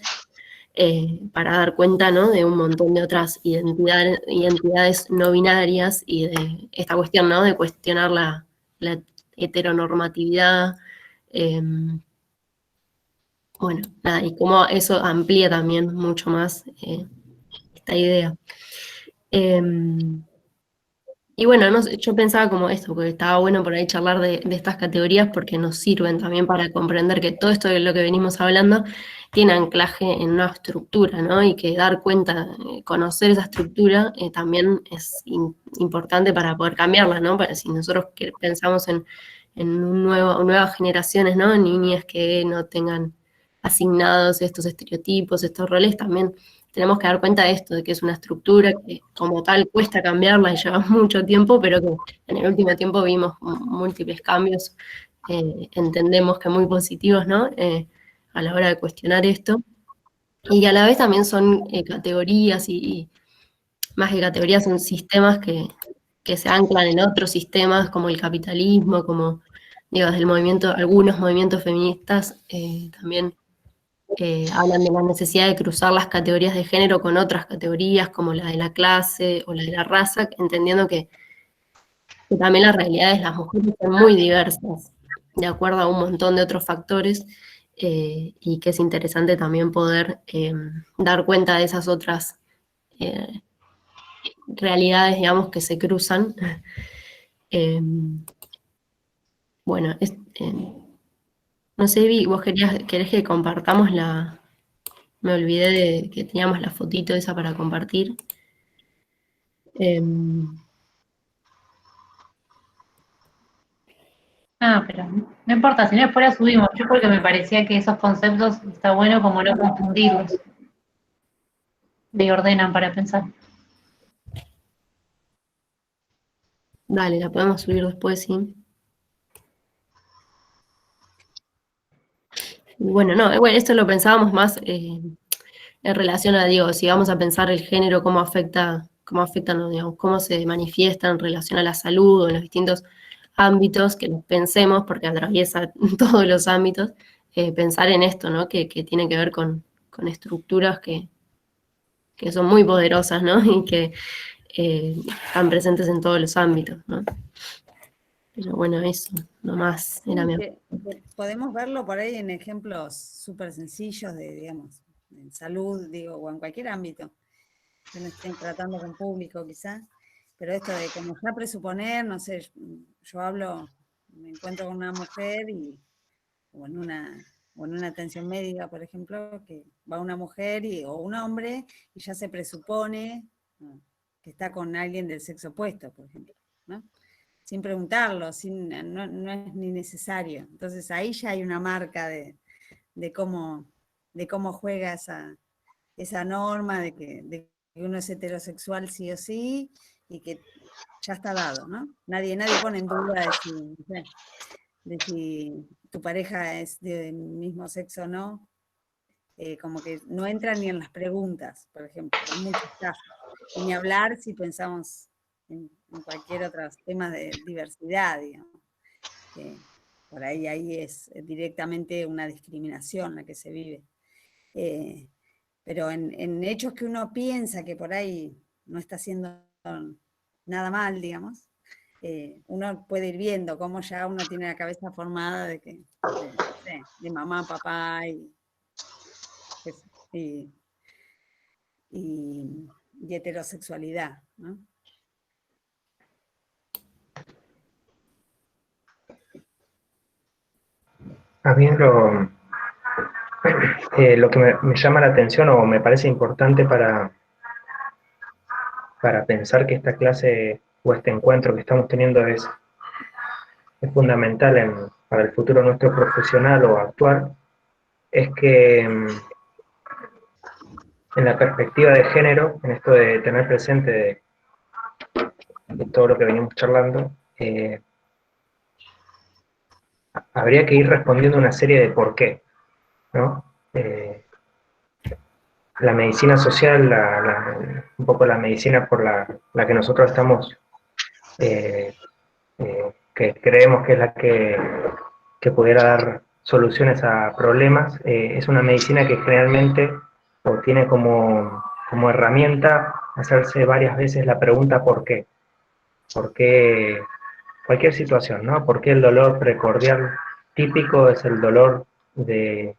para dar cuenta, ¿no? De un montón de otras identidades no binarias y de esta cuestión, ¿no? De cuestionar la heteronormatividad. Bueno, nada, y cómo eso amplía también mucho más esta idea. Y bueno, no sé, yo pensaba como esto, porque estaba bueno por ahí charlar de estas categorías porque nos sirven también para comprender que todo esto de lo que venimos hablando tiene anclaje en una estructura, ¿no? Y que dar cuenta, conocer esa estructura también es importante para poder cambiarla, ¿no? Para si nosotros pensamos en nuevas generaciones, ¿no? Niñas que no tengan asignados estos estereotipos, estos roles, también tenemos que dar cuenta de esto, de que es una estructura que como tal cuesta cambiarla y lleva mucho tiempo, pero que en el último tiempo vimos múltiples cambios, entendemos que muy positivos, ¿no? A la hora de cuestionar esto. Y a la vez también son categorías y más que categorías son sistemas que se anclan en otros sistemas como el capitalismo, como, digo, desde el movimiento, algunos movimientos feministas también hablan de la necesidad de cruzar las categorías de género con otras categorías, como la de la clase o la de la raza, entendiendo que también las realidades de las mujeres son muy diversas, de acuerdo a un montón de otros factores, y que es interesante también poder dar cuenta de esas otras realidades, digamos, que se cruzan. Bueno, no sé, Vi, vos querés que compartamos me olvidé de que teníamos la fotito esa para compartir. Pero no importa, si no después la subimos. Yo porque me parecía que esos conceptos está bueno como no confundirlos. Le ordenan para pensar. Dale, la podemos subir después, sí. Bueno, esto lo pensábamos más en relación a, digo, si vamos a pensar el género, cómo afecta, no, digamos, cómo se manifiesta en relación a la salud o en los distintos ámbitos, que los pensemos, porque atraviesa todos los ámbitos, pensar en esto, ¿no? Que tiene que ver con estructuras que son muy poderosas, ¿no? Y que están presentes en todos los ámbitos, ¿no? Pero bueno, eso, nomás era mi... Podemos verlo por ahí en ejemplos súper sencillos de, digamos, en salud, digo, o en cualquier ámbito. yo no estoy tratando con público quizás, pero esto de como ya presuponer, no sé, yo hablo, me encuentro con una mujer o en una atención médica, por ejemplo, que va una mujer o un hombre y ya se presupone, ¿no?, que está con alguien del sexo opuesto, por ejemplo, ¿no? Sin preguntarlo, no es ni necesario. Entonces ahí ya hay una marca de cómo juega esa norma de que uno es heterosexual sí o sí, y que ya está dado, ¿no? Nadie pone en duda de si tu pareja es del mismo sexo o no, como que no entra ni en las preguntas, por ejemplo, en muchos casos. Y ni hablar si pensamos en cualquier otro tema de diversidad, digamos, que por ahí es directamente una discriminación la que se vive. Pero en hechos que uno piensa que por ahí no está haciendo nada mal, digamos, uno puede ir viendo cómo ya uno tiene la cabeza formada de mamá, papá y, y heterosexualidad, ¿no? A mí lo que me llama la atención o me parece importante para pensar que esta clase o este encuentro que estamos teniendo es fundamental para el futuro nuestro profesional o actual, es que en la perspectiva de género, en esto de tener presente de todo lo que venimos charlando, habría que ir respondiendo una serie de por qué, ¿no? La medicina social, un poco la medicina por la que nosotros estamos, que creemos que es la que pudiera dar soluciones a problemas, es una medicina que generalmente o tiene como herramienta hacerse varias veces la pregunta ¿por qué? ¿Por qué cualquier situación, ¿no? ¿Por qué el dolor precordial típico es el dolor del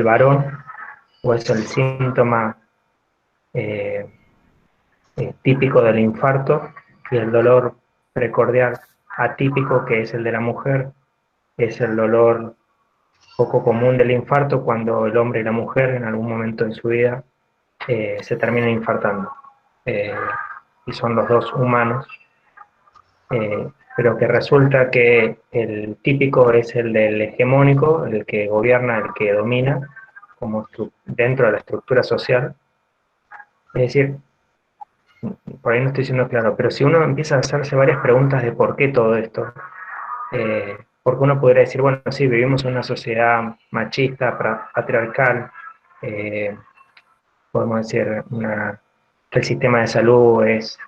varón o es el síntoma típico del infarto, y el dolor precordial atípico, que es el de la mujer, es el dolor poco común del infarto cuando el hombre y la mujer en algún momento de su vida se terminan infartando. Y son los dos humanos, pero que resulta que el típico es el del hegemónico, el que gobierna, el que domina, como dentro de la estructura social. Es decir, por ahí no estoy siendo claro, pero si uno empieza a hacerse varias preguntas de por qué todo esto, porque uno podría decir, bueno, sí, vivimos en una sociedad machista, patriarcal, podemos decir que el sistema de salud es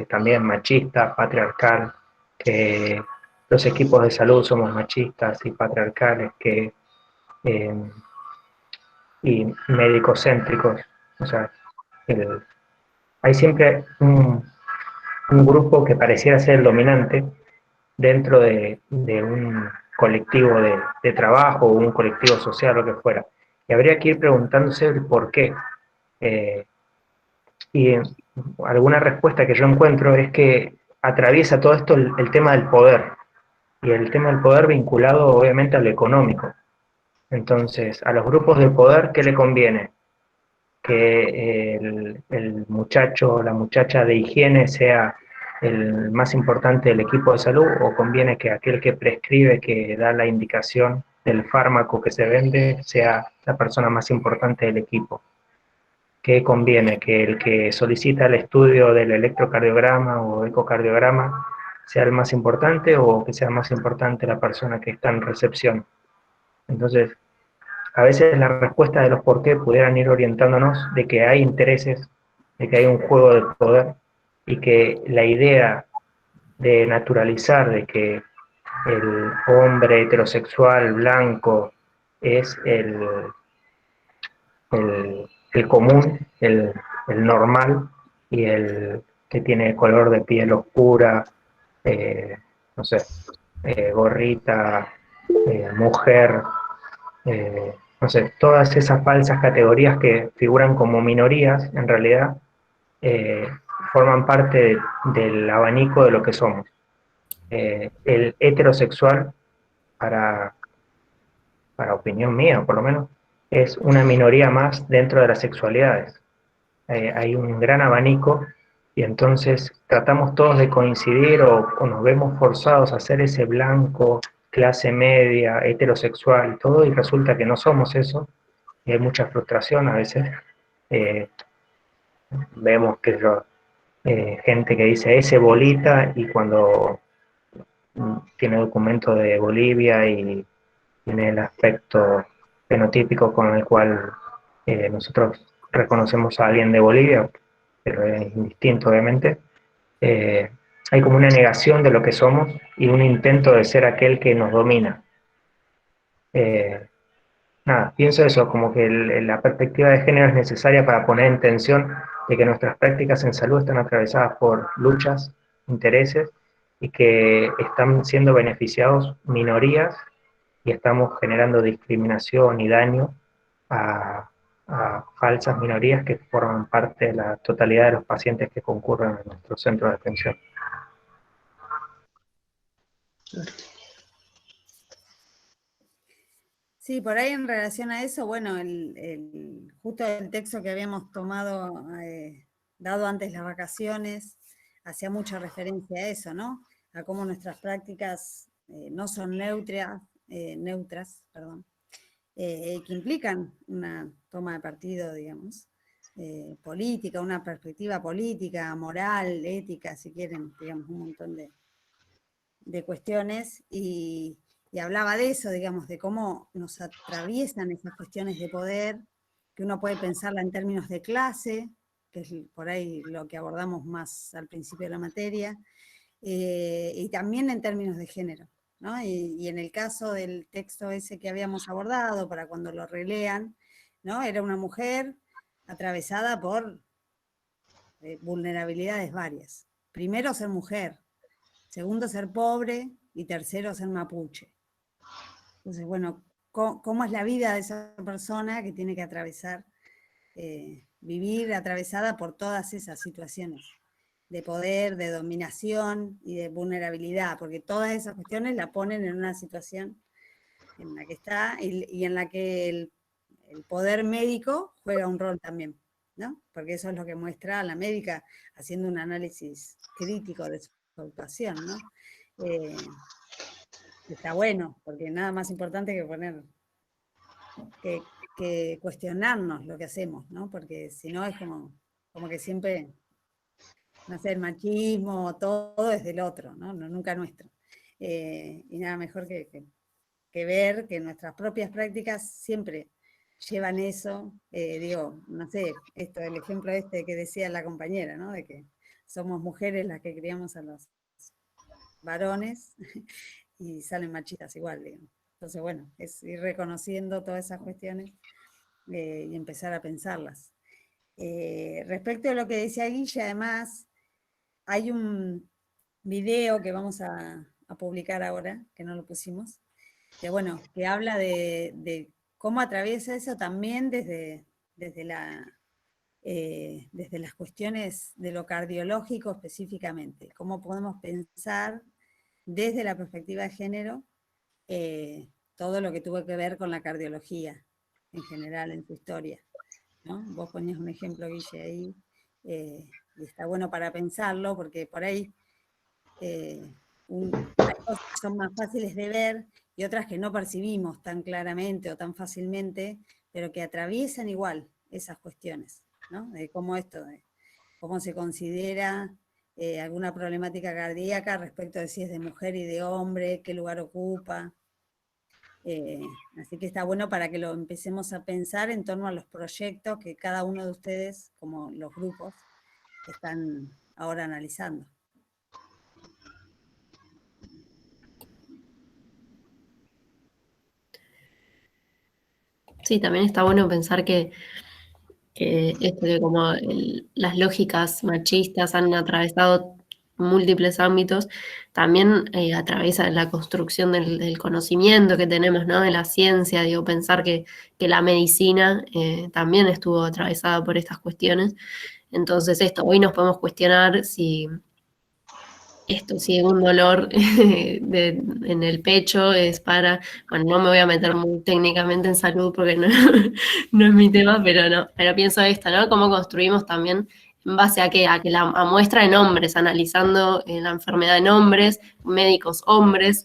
también machista, patriarcal, que los equipos de salud somos machistas y patriarcales, y médicocéntricos. O sea, hay siempre un grupo que pareciera ser el dominante dentro de un colectivo de trabajo o un colectivo social, lo que fuera. Y habría que ir preguntándose el por qué. Y alguna respuesta que yo encuentro es que atraviesa todo esto el tema del poder, y el tema del poder vinculado obviamente a lo económico. Entonces, a los grupos de poder, ¿qué le conviene? Que el muchacho o la muchacha de higiene sea el más importante del equipo de salud, o conviene que aquel que prescribe, que da la indicación del fármaco que se vende, sea la persona más importante del equipo. ¿Qué conviene? Que el que solicita el estudio del electrocardiograma o ecocardiograma sea el más importante, o que sea más importante la persona que está en recepción. Entonces, a veces la respuesta de los por qué pudieran ir orientándonos de que hay intereses, de que hay un juego de poder, y que la idea de naturalizar de que el hombre heterosexual blanco es el común, el normal, y el que tiene color de piel oscura, no sé, gorrita, mujer, no sé, todas esas falsas categorías que figuran como minorías, en realidad, eh, forman parte del abanico de lo que somos. El heterosexual, para, para opinión mía, por lo menos, es una minoría más dentro de las sexualidades. Hay un gran abanico y entonces tratamos todos de coincidir o nos vemos forzados a ser ese blanco, clase media, heterosexual y todo, y resulta que no somos eso, y hay mucha frustración a veces. Eh, Vemos que gente que dice ese bolita y cuando tiene documento de Bolivia y tiene el aspecto fenotípico con el cual nosotros reconocemos a alguien de Bolivia, pero es indistinto obviamente, eh, hay como una negación de lo que somos y un intento de ser aquel que nos domina. Eh, Nada, pienso eso, como que la perspectiva de género es necesaria para poner en tensión de que nuestras prácticas en salud están atravesadas por luchas, intereses, y que están siendo beneficiados minorías y estamos generando discriminación y daño a falsas minorías que forman parte de la totalidad de los pacientes que concurren a nuestro centro de atención. Sí, por ahí en relación a eso, bueno, justo el texto que habíamos tomado, dado antes las vacaciones, hacía mucha referencia a eso, ¿no? A cómo nuestras prácticas no son neutras, perdón, que implican una toma de partido, digamos, política, una perspectiva política, moral, ética, si quieren, digamos, un montón de cuestiones, y hablaba de eso, digamos, de cómo nos atraviesan esas cuestiones de poder, que uno puede pensarla en términos de clase, que es por ahí lo que abordamos más al principio de la materia, y también en términos de género, ¿no? Y en el caso del texto ese que habíamos abordado, para cuando lo relean, ¿no? Era una mujer atravesada por vulnerabilidades varias. Primero, ser mujer. Segundo, ser pobre. Y tercero, ser mapuche. Entonces, bueno, ¿cómo es la vida de esa persona que tiene que atravesar, vivir atravesada por todas esas situaciones de poder, de dominación y de vulnerabilidad? Porque todas esas cuestiones la ponen en una situación en la que está y en la que el poder médico juega un rol también, ¿no? Porque eso es lo que muestra la médica haciendo un análisis crítico de su actuación, ¿no? Está bueno, porque nada más importante que cuestionarnos lo que hacemos, ¿no? Porque si no es como que siempre, no sé, el machismo, todo es del otro, ¿no? Nunca nuestro. Y nada mejor que ver que nuestras propias prácticas siempre llevan eso, digo, no sé, el ejemplo que decía la compañera, ¿no? De que somos mujeres las que criamos a los varones y salen machistas igual, digamos. Entonces, bueno, es ir reconociendo todas esas cuestiones y empezar a pensarlas. Respecto a lo que decía Guille, además, hay un video que vamos a publicar ahora, que no lo pusimos, que bueno, que habla de cómo atraviesa eso también desde las cuestiones de lo cardiológico específicamente, cómo podemos pensar desde la perspectiva de género todo lo que tuvo que ver con la cardiología en general en su historia, ¿no? Vos ponías un ejemplo, Guille, ahí, y está bueno para pensarlo, porque por ahí hay cosas que son más fáciles de ver y otras que no percibimos tan claramente o tan fácilmente, pero que atraviesan igual esas cuestiones, ¿no? De cómo cómo se considera alguna problemática cardíaca respecto de si es de mujer y de hombre, qué lugar ocupa. Así que está bueno para que lo empecemos a pensar en torno a los proyectos que cada uno de ustedes, como los grupos, están ahora analizando. Sí, también está bueno pensar que esto que como las lógicas machistas han atravesado múltiples ámbitos, también atraviesa la construcción del conocimiento que tenemos, ¿no? De la ciencia, digo, pensar que la medicina también estuvo atravesada por estas cuestiones. Entonces hoy nos podemos cuestionar si un dolor en el pecho es para, bueno, no me voy a meter muy técnicamente en salud porque no, no es mi tema, pero pienso esto, ¿no? Cómo construimos también en base a qué, a muestra en hombres, analizando la enfermedad en hombres, médicos hombres,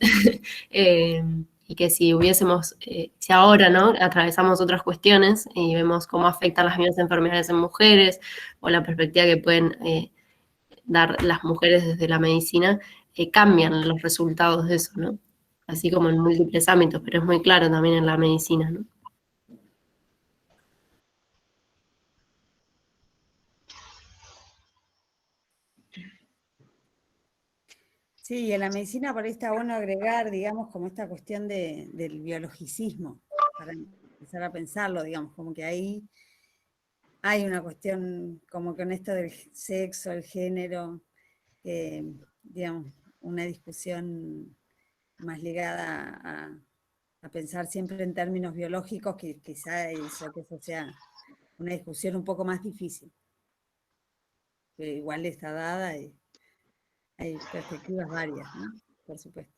y que si hubiésemos, si ahora, ¿no? Atravesamos otras cuestiones y vemos cómo afectan las mismas enfermedades en mujeres, o la perspectiva que pueden dar las mujeres desde la medicina, cambian los resultados de eso, ¿no? Así como en múltiples ámbitos, pero es muy claro también en la medicina, ¿no? Sí, y en la medicina por ahí está bueno agregar, digamos, como esta cuestión del biologicismo, para empezar a pensarlo, digamos, como que ahí hay una cuestión como con esto del sexo, el género, digamos, una discusión más ligada a pensar siempre en términos biológicos, que quizá hizo que eso sea una discusión un poco más difícil, pero igual está dada y hay perspectivas varias, ¿no? Por supuesto.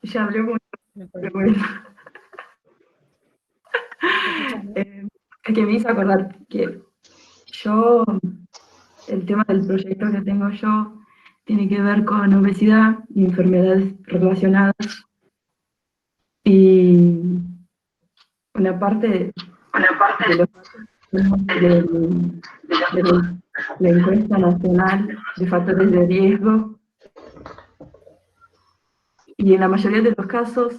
Ya hablé mucho, No pero podemos. bueno. Es que me hizo acordar que yo, el tema del proyecto que tengo yo, tiene que ver con obesidad y enfermedades relacionadas. Y una parte de la encuesta nacional de factores de riesgo, y en la mayoría de los casos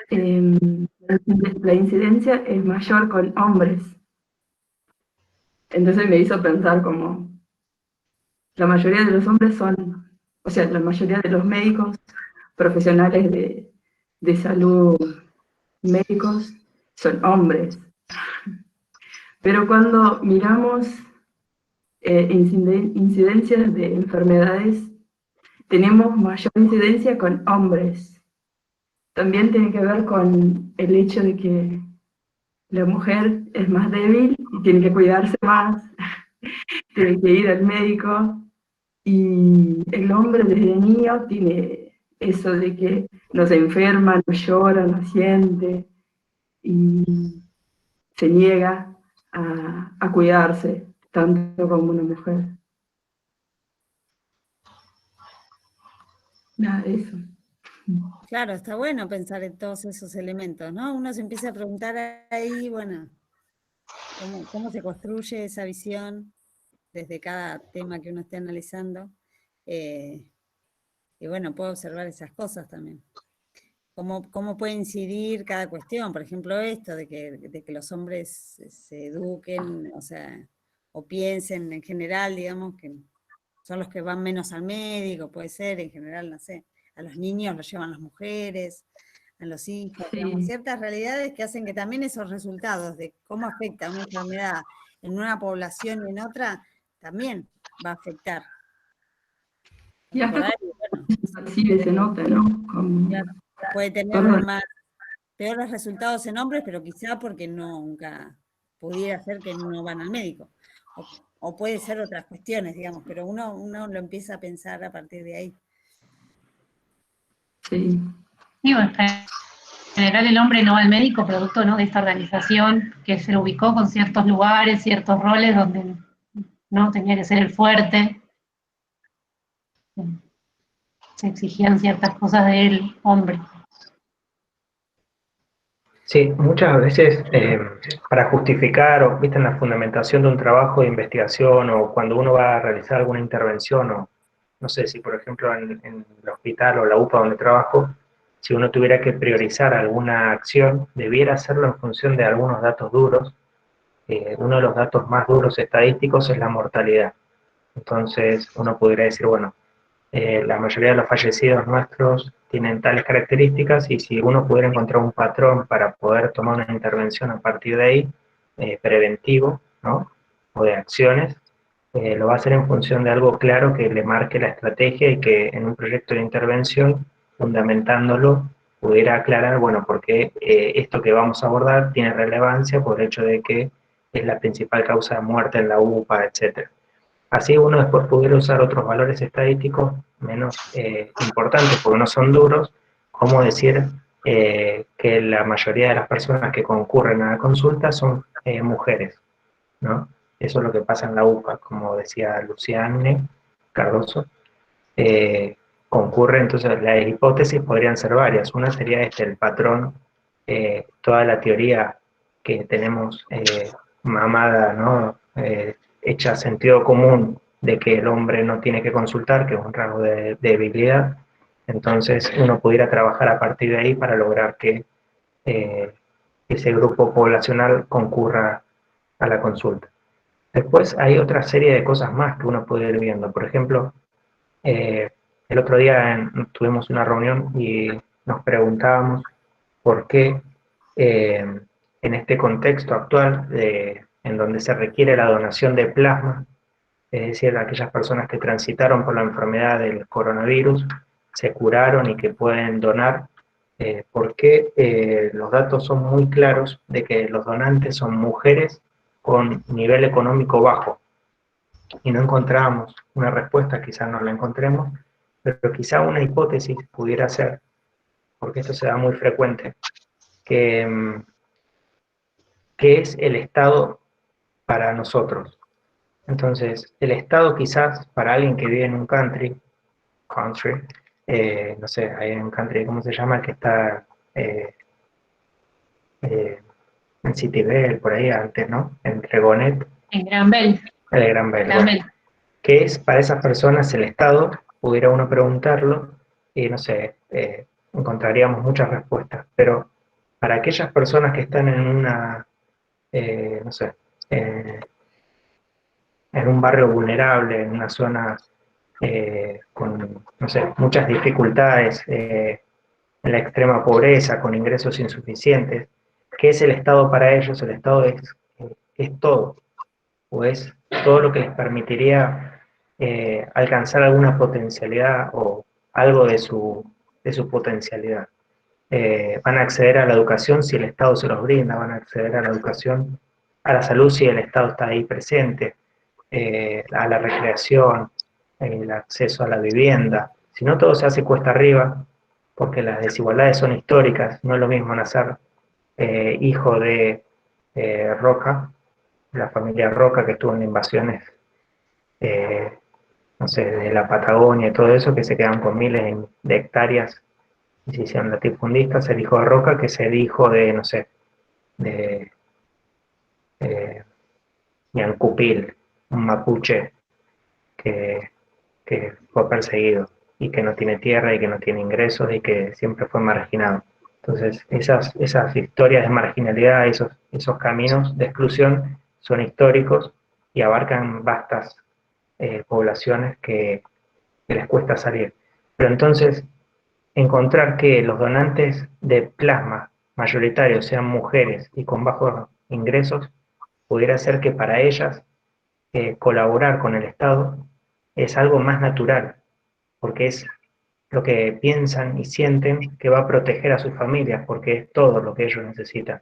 la incidencia es mayor con hombres. Entonces me hizo pensar como la mayoría de los hombres son, o sea, la mayoría de los médicos profesionales de salud, médicos, son hombres. Pero cuando miramos incidencias de enfermedades, tenemos mayor incidencia con hombres. También tiene que ver con el hecho de que la mujer es más débil y tiene que cuidarse más, tiene que ir al médico, y el hombre desde niño tiene eso de que no se enferma, no llora, no siente, y se niega a cuidarse, tanto como una mujer. Nada de eso. Claro, está bueno pensar en todos esos elementos, ¿no? Uno se empieza a preguntar ahí, bueno, cómo se construye esa visión desde cada tema que uno esté analizando. Y bueno, puedo observar esas cosas también. Cómo puede incidir cada cuestión, por ejemplo, esto de que los hombres se eduquen, o sea, o piensen en general, digamos, que son los que van menos al médico, puede ser, en general, no sé, a los niños los llevan las mujeres, a los hijos, digamos, Sí. ciertas realidades que hacen que también esos resultados de cómo afecta una enfermedad en una población y en otra, también va a afectar. Y Por hasta ahí, bueno, se percibe, se nota, ¿no? Como puede tener peores resultados en hombres, pero quizá porque nunca pudiera ser que no van al médico. O puede ser otras cuestiones, digamos, pero uno lo empieza a pensar a partir de ahí. Sí. Digo, en general el hombre no va al médico producto, ¿no?, de esta organización que se lo ubicó con ciertos lugares, ciertos roles donde no tenía que ser el fuerte. Se exigían ciertas cosas del hombre. Sí, muchas veces para justificar o viste en la fundamentación de un trabajo de investigación o cuando uno va a realizar alguna intervención o no sé si por ejemplo en el hospital o la UPA donde trabajo, si uno tuviera que priorizar alguna acción, debiera hacerlo en función de algunos datos duros. Uno de los datos más duros estadísticos es la mortalidad. Entonces uno podría decir, bueno, la mayoría de los fallecidos nuestros tienen tales características y si uno pudiera encontrar un patrón para poder tomar una intervención a partir de ahí, preventivo, ¿no? O de acciones, lo va a hacer en función de algo claro que le marque la estrategia y que en un proyecto de intervención, fundamentándolo, pudiera aclarar, bueno, por qué esto que vamos a abordar tiene relevancia por el hecho de que es la principal causa de muerte en la UPA, etcétera. Así uno después pudiera usar otros valores estadísticos menos importantes, porque no son duros, como decir que la mayoría de las personas que concurren a la consulta son mujeres, ¿no? Eso es lo que pasa en la UPA, como decía Luciane Cardoso. Concurre, entonces las hipótesis podrían ser varias. Una sería el patrón, toda la teoría que tenemos mamada, ¿no? Hecha sentido común de que el hombre no tiene que consultar, que es un rasgo de debilidad. Entonces uno pudiera trabajar a partir de ahí para lograr que ese grupo poblacional concurra a la consulta. Después hay otra serie de cosas más que uno puede ir viendo. Por ejemplo, el otro día tuvimos una reunión y nos preguntábamos por qué en este contexto actual en donde se requiere la donación de plasma, es decir, aquellas personas que transitaron por la enfermedad del coronavirus, se curaron y que pueden donar, por qué los datos son muy claros de que los donantes son mujeres con nivel económico bajo. Y no encontramos una respuesta, quizás no la encontremos, pero quizá una hipótesis pudiera ser, porque esto se da muy frecuente, que es el Estado para nosotros. Entonces, el Estado quizás para alguien que vive en un country, no sé, hay un country, ¿cómo se llama? Que está en City Bell, por ahí antes, ¿no? En Regonet. En Gran Bell. El Gran Bell. Gran Bell. Que es para esas personas el Estado, pudiera uno preguntarlo y no sé, encontraríamos muchas respuestas, pero para aquellas personas que están en una, no sé, en un barrio vulnerable, en una zona con, no sé, muchas dificultades, en la extrema pobreza, con ingresos insuficientes, ¿qué es el Estado para ellos? El Estado es todo, o es todo lo que les permitiría alcanzar alguna potencialidad o algo de su potencialidad. Van a acceder a la educación si el Estado se los brinda, van a acceder a la educación, a la salud si el Estado está ahí presente, a la recreación, el acceso a la vivienda. Si no, todo se hace cuesta arriba, porque las desigualdades son históricas. No es lo mismo nacer hijo de Roca, la familia Roca que estuvo en invasiones, no sé, de la Patagonia y todo eso, que se quedan con miles de hectáreas y se hicieron latifundistas, el hijo de Roca que es el hijo de, no sé, de Ñancupil, un mapuche que fue perseguido y que no tiene tierra y que no tiene ingresos y que siempre fue marginado. Entonces, esas historias de marginalidad, esos caminos de exclusión son históricos y abarcan vastas poblaciones que les cuesta salir. Pero entonces, encontrar que los donantes de plasma mayoritarios sean mujeres y con bajos ingresos, pudiera ser que para ellas colaborar con el Estado es algo más natural, porque es lo que piensan y sienten que va a proteger a sus familias, porque es todo lo que ellos necesitan.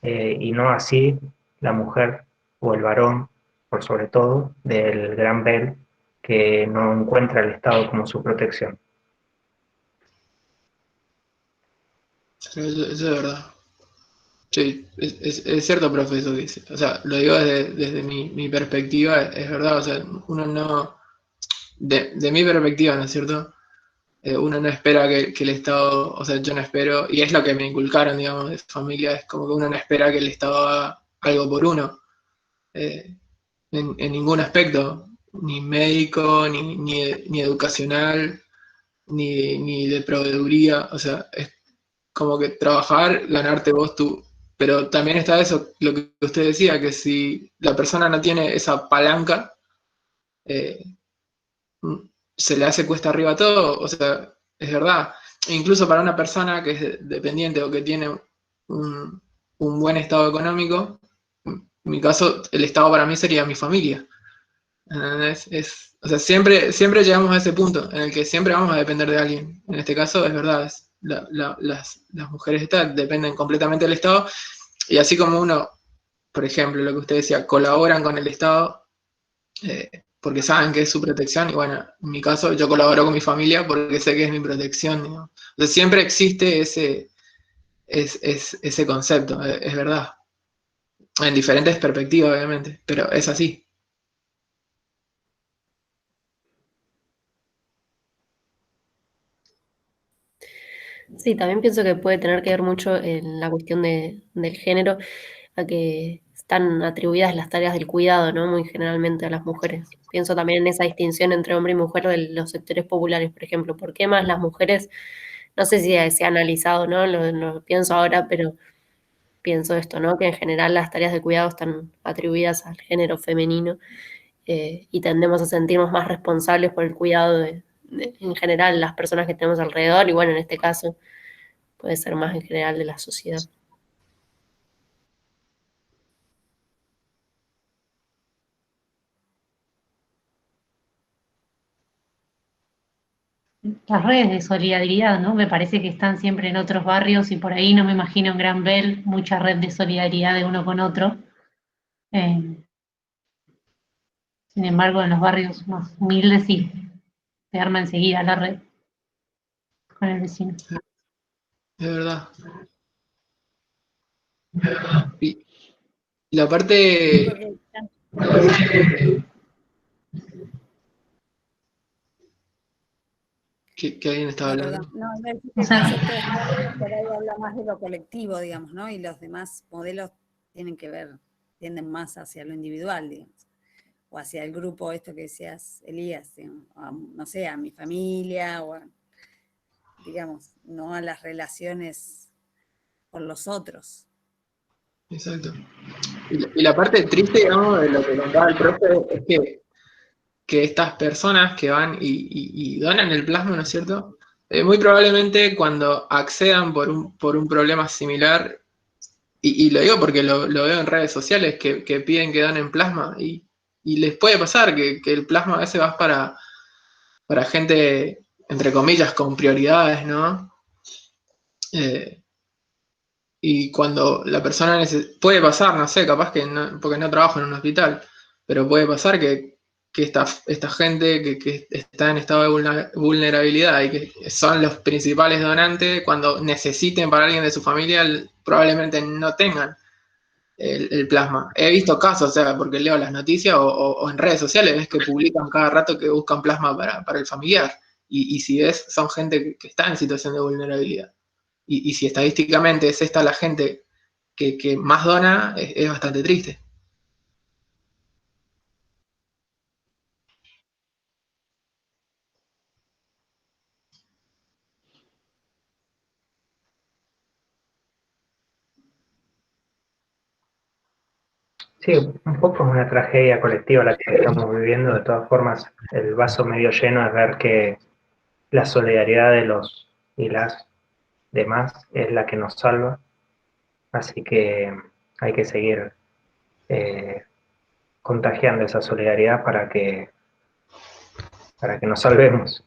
Y no así la mujer o el varón, por sobre todo, del Gran Bell, que no encuentra el Estado como su protección. Eso es verdad. Sí, es cierto, profe, eso que dice. O sea, lo digo desde mi perspectiva, es verdad. O sea, uno no. De mi perspectiva, ¿no es cierto? Uno no espera que el Estado, o sea, yo no espero, y es lo que me inculcaron, digamos, de familia, es como que uno no espera que el Estado haga algo por uno, en ningún aspecto, ni médico, ni educacional, ni de proveeduría, o sea, es como que trabajar, ganarte vos tú. Pero también está eso, lo que usted decía, que si la persona no tiene esa palanca, eh, se le hace cuesta arriba todo, o sea, es verdad. E incluso para una persona que es dependiente o que tiene un buen estado económico, en mi caso, el estado para mí sería mi familia. O sea, siempre llegamos a ese punto en el que siempre vamos a depender de alguien. En este caso, es verdad, las mujeres dependen completamente del Estado, y así como uno, por ejemplo, lo que usted decía, colaboran con el Estado porque saben que es su protección, y bueno, en mi caso yo colaboro con mi familia porque sé que es mi protección, ¿no? O sea, siempre existe ese concepto, es verdad, en diferentes perspectivas, obviamente, pero es así. Sí, también pienso que puede tener que ver mucho en la cuestión del género, a que están atribuidas las tareas del cuidado, ¿no? Muy generalmente a las mujeres. Pienso también en esa distinción entre hombre y mujer de los sectores populares, por ejemplo. ¿Por qué más las mujeres? No sé si se ha analizado, ¿no? Lo pienso ahora, pero pienso esto, ¿no? Que en general las tareas de cuidado están atribuidas al género femenino, y tendemos a sentirnos más responsables por el cuidado en general las personas que tenemos alrededor, y bueno, en este caso puede ser más en general de la sociedad. Las redes de solidaridad, ¿no? Me parece que están siempre en otros barrios y por ahí no me imagino en Gran Bel mucha red de solidaridad de uno con otro. Eh, Sin embargo, en los barrios más humildes sí, se arma enseguida la red con el vecino. Es verdad. Y la parte que alguien estaba No, hablando. perdón. No, iba a decir que el concepto de Estado por ahí habla más de lo colectivo, digamos, ¿no? Y los demás modelos tienden más hacia lo individual, digamos, o hacia el grupo, esto que decías, Elías, digamos, no sé, a mi familia, digamos, no a las relaciones con los otros. Exacto. Y la parte triste, digamos, de lo que contaba el profe es que estas personas que van y donan el plasma, ¿no es cierto? Muy probablemente cuando accedan por un problema similar, y lo digo porque lo veo en redes sociales que piden que donen plasma, y les puede pasar que el plasma a veces va para gente, entre comillas, con prioridades, ¿no? Eh, y cuando la persona puede pasar, no sé, capaz que no, porque no trabajo en un hospital, pero puede pasar que esta gente que está en estado de vulnerabilidad y que son los principales donantes, cuando necesiten para alguien de su familia, probablemente no tengan el plasma. He visto casos, o sea, porque leo las noticias o en redes sociales, ves que publican cada rato que buscan plasma para el familiar. Y si ves, son gente que está en situación de vulnerabilidad. Y si estadísticamente es esta la gente que más dona, es bastante triste. Sí, un poco es una tragedia colectiva la que estamos viviendo. De todas formas, el vaso medio lleno es ver que la solidaridad de los y las demás es la que nos salva. Así que hay que seguir eh, contagiando esa solidaridad para que nos salvemos.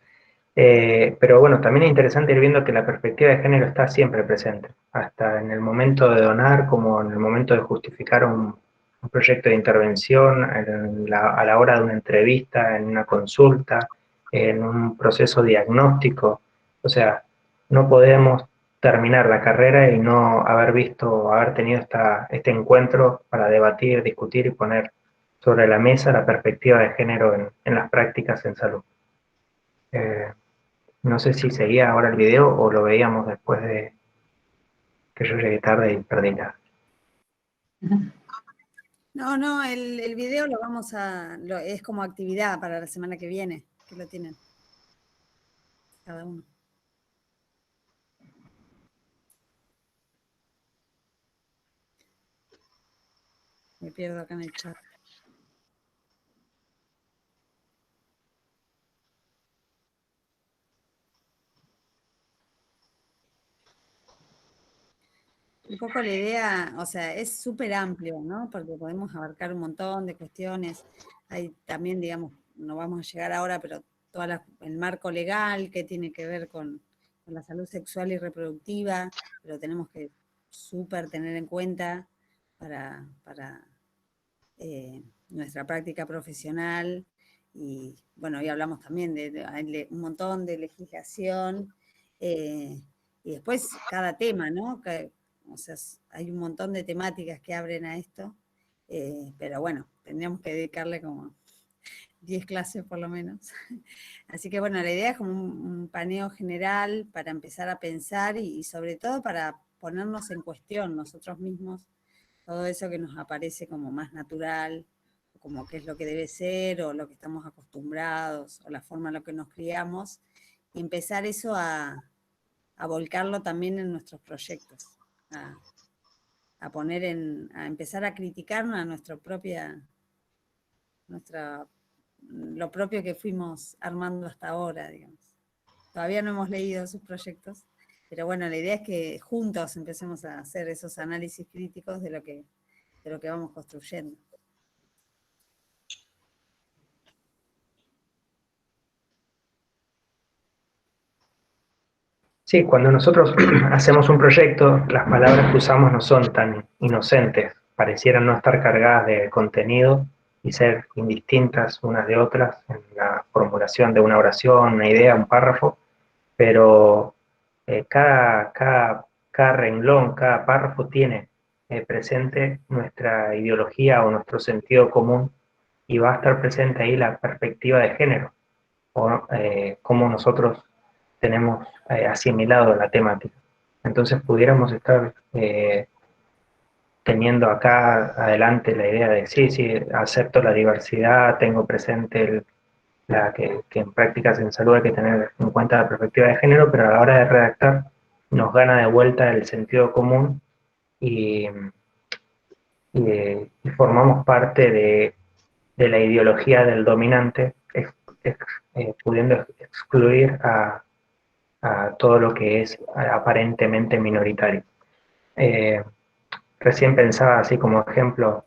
Pero bueno, también es interesante ir viendo que la perspectiva de género está siempre presente, hasta en el momento de donar, como en el momento de justificar un proyecto de intervención, a la hora de una entrevista, en una consulta, en un proceso diagnóstico. O sea, no podemos terminar la carrera y no haber tenido este encuentro para debatir, discutir y poner sobre la mesa la perspectiva de género en las prácticas en salud. Eh, No sé si seguía ahora el video o lo veíamos después de que yo llegué tarde y perdí la... No, el video lo vamos a, es como actividad para la semana que viene, que lo tienen cada uno. Me pierdo acá en el chat. Un poco la idea, o sea, es súper amplio, ¿no? Porque podemos abarcar un montón de cuestiones. Hay también, digamos, no vamos a llegar ahora, pero todo el marco legal que tiene que ver con la salud sexual y reproductiva, pero tenemos que súper tener en cuenta para nuestra práctica profesional. Y bueno, hoy hablamos también de un montón de legislación. Y después cada tema, ¿no? O sea, hay un montón de temáticas que abren a esto, pero bueno, tendríamos que dedicarle como 10 clases por lo menos. Así que bueno, la idea es como un paneo general para empezar a pensar y sobre todo para ponernos en cuestión nosotros mismos, todo eso que nos aparece como más natural, como qué es lo que debe ser, o lo que estamos acostumbrados, o la forma en la que nos criamos, y empezar eso a volcarlo también en nuestros proyectos. A poner a empezar a criticar a lo propio que fuimos armando hasta ahora, digamos. Todavía no hemos leído sus proyectos, pero bueno, la idea es que juntos empecemos a hacer esos análisis críticos de lo que vamos construyendo. Sí, cuando nosotros hacemos un proyecto, las palabras que usamos no son tan inocentes, parecieran no estar cargadas de contenido y ser indistintas unas de otras en la formulación de una oración, una idea, un párrafo, pero cada renglón, cada párrafo tiene presente nuestra ideología o nuestro sentido común y va a estar presente ahí la perspectiva de género, o cómo nosotros tenemos asimilado la temática. Entonces pudiéramos estar teniendo acá adelante la idea de sí, acepto la diversidad, tengo presente que en prácticas en salud hay que tener en cuenta la perspectiva de género, pero a la hora de redactar nos gana de vuelta el sentido común y, y formamos parte de la ideología del dominante, pudiendo excluir a todo lo que es aparentemente minoritario. Recién pensaba así como ejemplo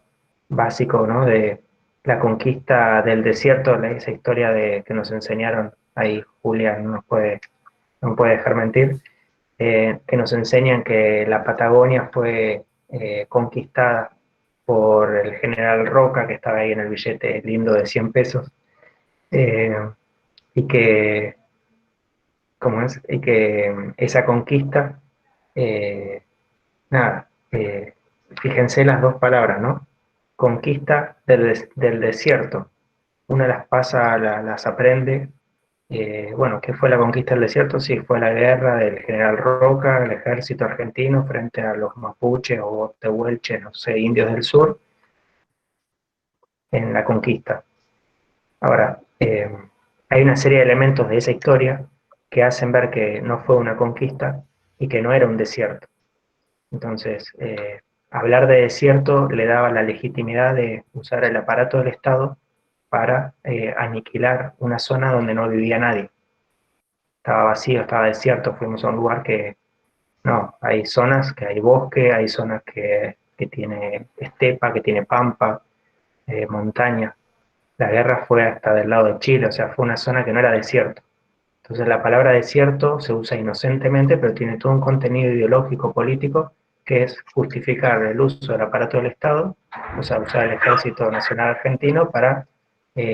básico, ¿no? De la conquista del desierto, esa historia que nos enseñaron ahí, Julia no me puede dejar mentir, que nos enseñan que la Patagonia fue conquistada por el general Roca, que estaba ahí en el billete lindo de 100 pesos, y que y que esa conquista, nada, fíjense las dos palabras, ¿no? Conquista del desierto. Una las pasa, las aprende. Bueno, ¿qué fue la conquista del desierto? Sí, fue la guerra del general Roca, el ejército argentino frente a los mapuches o tehuelches, no sé, indios del sur, en la conquista. Ahora, hay una serie de elementos de esa historia que hacen ver que no fue una conquista y que no era un desierto. Entonces, hablar de desierto le daba la legitimidad de usar el aparato del Estado para aniquilar una zona donde no vivía nadie. Estaba vacío, estaba desierto, fuimos a un lugar que no, hay zonas que hay bosque, hay zonas que tiene estepa, que tiene pampa, montaña. La guerra fue hasta del lado de Chile, o sea, fue una zona que no era desierto. Entonces la palabra desierto se usa inocentemente, pero tiene todo un contenido ideológico, político, que es justificar el uso del aparato del Estado, o sea, usar el Ejército Nacional Argentino para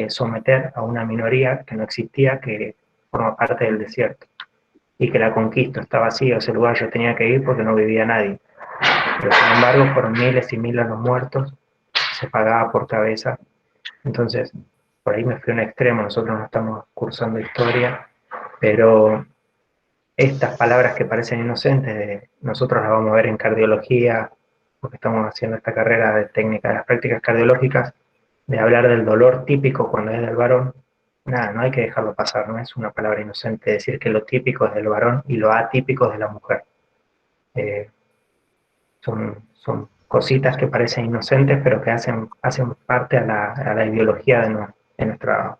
someter a una minoría que no existía, que forma parte del desierto. Y que la conquista está vacío, ese lugar yo tenía que ir porque no vivía nadie. Pero sin embargo, fueron miles y miles los muertos, se pagaba por cabeza. Entonces, por ahí me fui a un extremo, nosotros no estamos cursando historia, pero estas palabras que parecen inocentes, nosotros las vamos a ver en cardiología, porque estamos haciendo esta carrera de técnica de las prácticas cardiológicas, de hablar del dolor típico cuando es del varón. Nada, no hay que dejarlo pasar, no es una palabra inocente decir que lo típico es del varón y lo atípico es de la mujer. Son cositas que parecen inocentes, pero que hacen parte a la ideología de nuestra,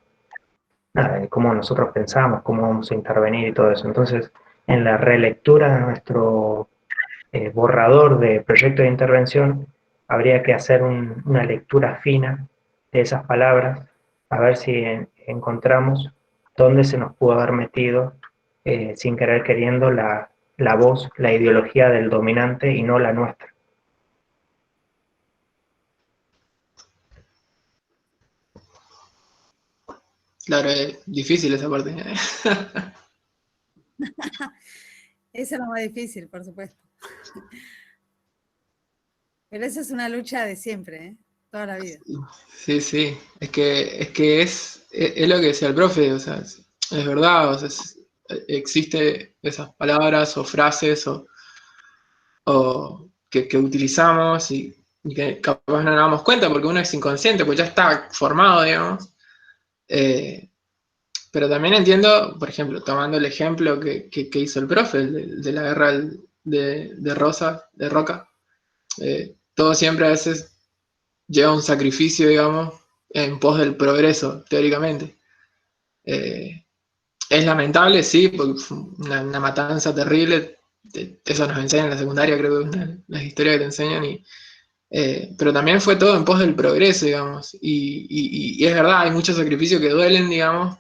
nada, de cómo nosotros pensamos, cómo vamos a intervenir y todo eso. Entonces, en la relectura de nuestro borrador de proyecto de intervención, habría que hacer una lectura fina de esas palabras, a ver si encontramos dónde se nos pudo haber metido, sin querer queriendo, la voz, la ideología del dominante y no la nuestra. Claro, es difícil esa parte. Eso es lo más difícil, por supuesto. Pero eso es una lucha de siempre, ¿eh? Toda la vida. Sí, sí, es que es lo que decía el profe, o sea, es verdad, o sea, existe esas palabras o frases o que utilizamos y que capaz no nos damos cuenta porque uno es inconsciente, pues ya está formado, digamos. Pero también entiendo, por ejemplo, tomando el ejemplo que hizo el profe, el de la guerra de Roca, todo siempre a veces lleva un sacrificio, digamos, en pos del progreso, teóricamente. Es lamentable, sí, porque fue una matanza terrible, eso nos enseñan en la secundaria, creo que es una de las historias que te enseñan, pero también fue todo en pos del progreso, digamos, y es verdad, hay muchos sacrificios que duelen, digamos,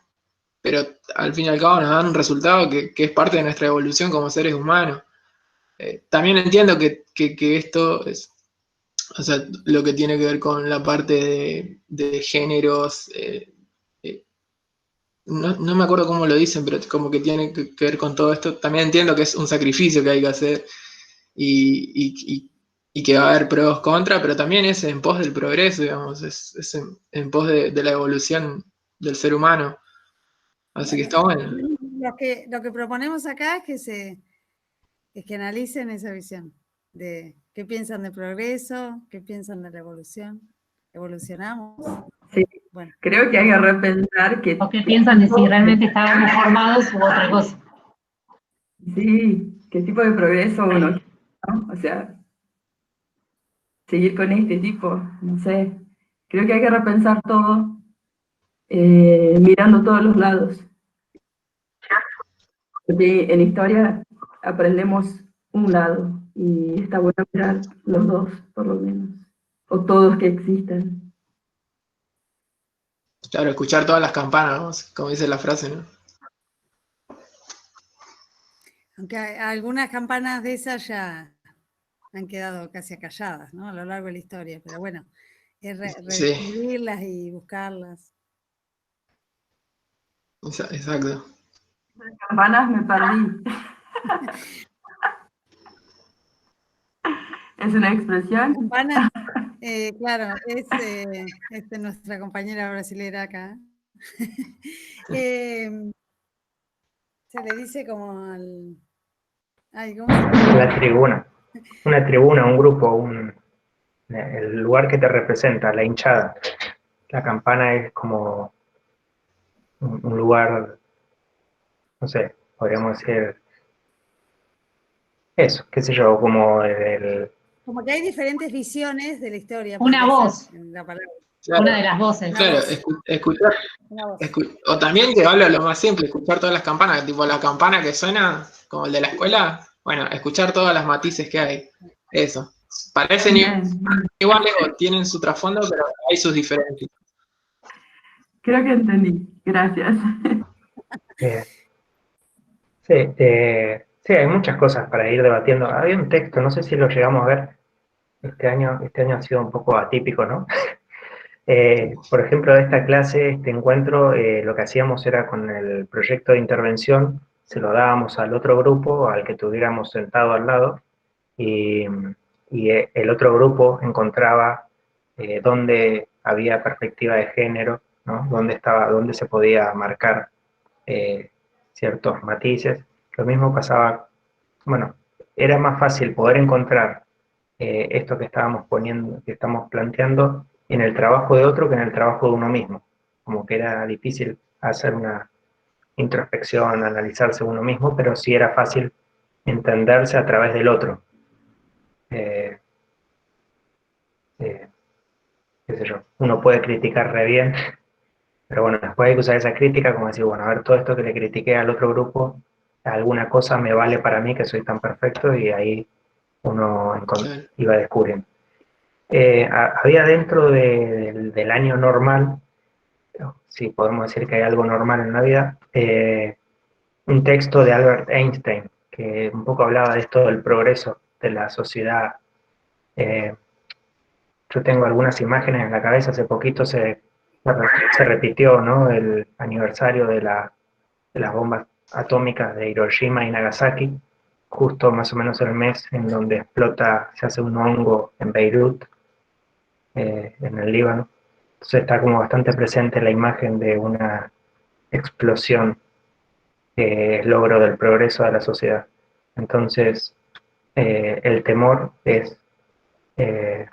pero al fin y al cabo nos dan un resultado que es parte de nuestra evolución como seres humanos. También entiendo que esto es, o sea, lo que tiene que ver con la parte de géneros, no me acuerdo cómo lo dicen, pero como que tiene que ver con todo esto. También entiendo que es un sacrificio que hay que hacer y que va a haber pros, contras, pero también es en pos del progreso, digamos, es en pos de la evolución del ser humano. Así que está bueno. Lo que proponemos acá es que analicen esa visión de qué piensan de progreso, qué piensan de la evolución. ¿Evolucionamos? Sí, bueno. Creo que hay que repensar que... ¿O qué piensan de si realmente estábamos formados u otra cosa? Sí, qué tipo de progreso uno, ¿no? O sea, seguir con este tipo, no sé. Creo que hay que repensar todo, mirando todos los lados. Porque en historia aprendemos un lado y está bueno mirar los dos, por lo menos, o todos que existan. Claro, escuchar todas las campanas, como dice la frase, ¿no? Aunque algunas campanas de esas ya han quedado casi acalladas, ¿no? A lo largo de la historia, pero bueno, es redescubrirlas y buscarlas. Exacto. Las campanas me perdí. ¿Es una expresión? Campana, claro, es nuestra compañera brasilera acá. Se le dice como al... Ay, ¿cómo se llama? La tribuna. Una tribuna, un grupo, el lugar que te representa, la hinchada. La campana es como un lugar, no sé, podríamos decir eso, qué sé yo, como Como que hay diferentes visiones de la historia. Una voz. En la palabra. Claro, una de las voces. Claro, escuchar. O también te hablo lo más simple, escuchar todas las campanas, tipo la campana que suena, como el de la escuela, bueno, escuchar todas las matices que hay. Eso. Parecen iguales o tienen su trasfondo, pero hay sus diferencias. Creo que entendí. Gracias. Sí, hay muchas cosas para ir debatiendo. Había un texto, no sé si lo llegamos a ver. Este año ha sido un poco atípico, ¿no? Por ejemplo, de esta clase, este encuentro, lo que hacíamos era con el proyecto de intervención, se lo dábamos al otro grupo, al que tuviéramos sentado al lado, y el otro grupo encontraba dónde había perspectiva de género, ¿no? Dónde se podía marcar ciertos matices, Lo mismo pasaba, bueno, era más fácil poder encontrar esto que estábamos poniendo, que estamos planteando en el trabajo de otro que en el trabajo de uno mismo. Como que era difícil hacer una introspección, analizarse uno mismo, pero sí era fácil entenderse a través del otro. Eh, eh, qué sé yo, uno puede criticar re bien, pero bueno, después hay que usar esa crítica como decir, bueno, a ver, todo esto que le critiqué al otro grupo, alguna cosa me vale para mí que soy tan perfecto, y ahí uno Claro. iba descubriendo. Había dentro del año normal, si podemos decir que hay algo normal en la vida, un texto de Albert Einstein, que un poco hablaba de esto del progreso de la sociedad. Eh, yo tengo algunas imágenes en la cabeza, hace poquito se repitió, ¿no?, el aniversario de las bombas atómicas de Hiroshima y Nagasaki, justo más o menos el mes en donde explota, se hace un hongo en Beirut, en el Líbano. Entonces está como bastante presente la imagen de una explosión, logro del progreso de la sociedad. Entonces, el temor es eh,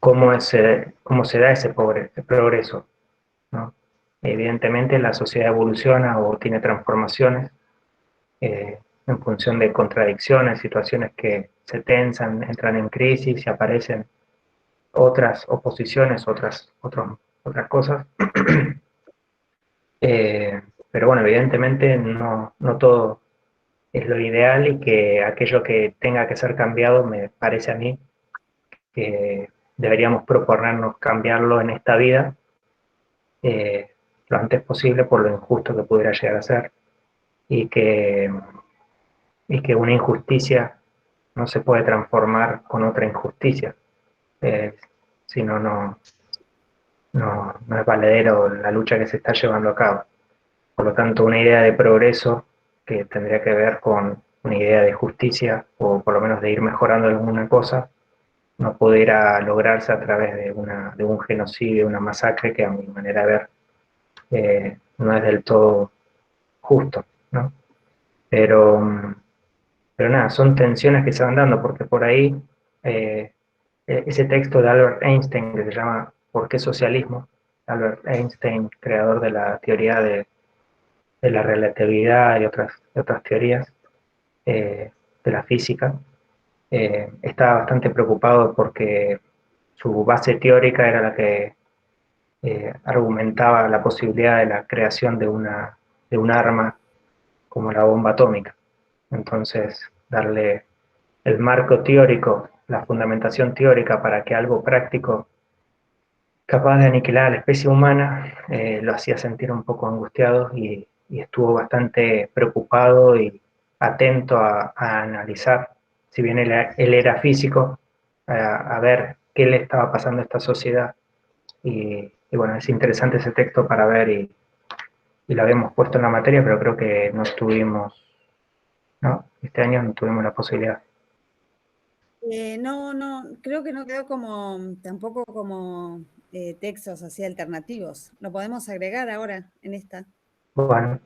cómo se da ese progreso, ¿no? Evidentemente la sociedad evoluciona o tiene transformaciones en función de contradicciones, situaciones que se tensan, entran en crisis y aparecen otras oposiciones, otras cosas. Pero bueno, evidentemente no todo es lo ideal, y que aquello que tenga que ser cambiado, me parece a mí que deberíamos proponernos cambiarlo en esta vida, eh, lo antes posible, por lo injusto que pudiera llegar a ser, y que una injusticia no se puede transformar con otra injusticia, eh, si no es valedero la lucha que se está llevando a cabo. Por lo tanto, una idea de progreso que tendría que ver con una idea de justicia, o por lo menos de ir mejorando alguna cosa, no pudiera lograrse a través de un genocidio, una masacre que a mi manera de ver no es del todo justo, ¿no? Pero, pero nada, son tensiones que se van dando, porque por ahí eh, ese texto de Albert Einstein que se llama ¿Por qué socialismo? Albert Einstein, creador de la teoría de la relatividad y otras teorías de la física, estaba bastante preocupado porque su base teórica era la que argumentaba la posibilidad de la creación de un arma como la bomba atómica. Entonces, darle el marco teórico, la fundamentación teórica para que algo práctico capaz de aniquilar a la especie humana, lo hacía sentir un poco angustiado, y estuvo bastante preocupado y atento a analizar, si bien él era físico, a ver qué le estaba pasando a esta sociedad. Y bueno, es interesante ese texto para ver, y lo habíamos puesto en la materia, pero creo que no tuvimos, ¿no? Este año no tuvimos la posibilidad. No, creo que no quedó tampoco como textos así alternativos. Lo podemos agregar ahora en esta, Bueno,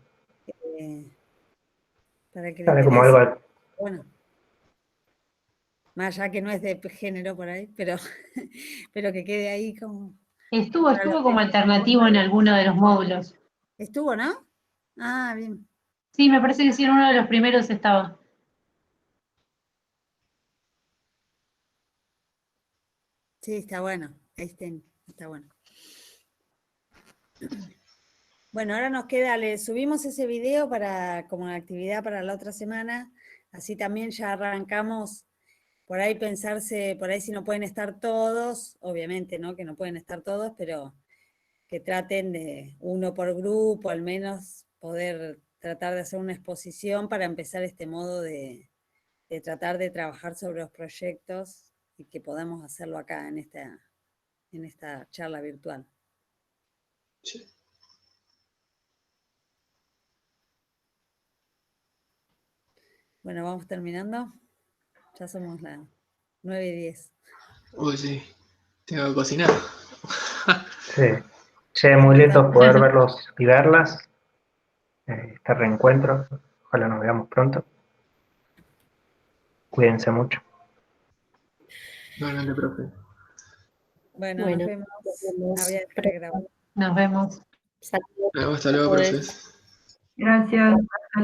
para que le sale como interese. algo. Bueno, más allá que no es de género por ahí, pero, pero que quede ahí como... Estuvo como alternativo en alguno de los módulos. Estuvo, ¿no? Ah, bien. Sí, me parece que sí, en uno de los primeros estaba. Sí, está bueno. Está bueno. Bueno, ahora nos queda, le subimos ese video como una actividad para la otra semana, así también ya arrancamos, por ahí pensarse, por ahí si no pueden estar todos, obviamente, ¿no? Que no pueden estar todos, pero que traten de uno por grupo, al menos poder tratar de hacer una exposición para empezar este modo de tratar de trabajar sobre los proyectos, y que podamos hacerlo acá en esta charla virtual. Sí. Bueno, vamos terminando. Ya somos las 9:10. Uy, sí. Tengo que cocinar. Sí. Che, muy lindo poder verlos y verlas, este reencuentro. Ojalá nos veamos pronto. Cuídense mucho. Igualmente, profe. Bueno, Bueno, nos vemos. Voy a dejar de grabar. Nos vemos. Saludos Hasta a luego, todos. profes. Gracias.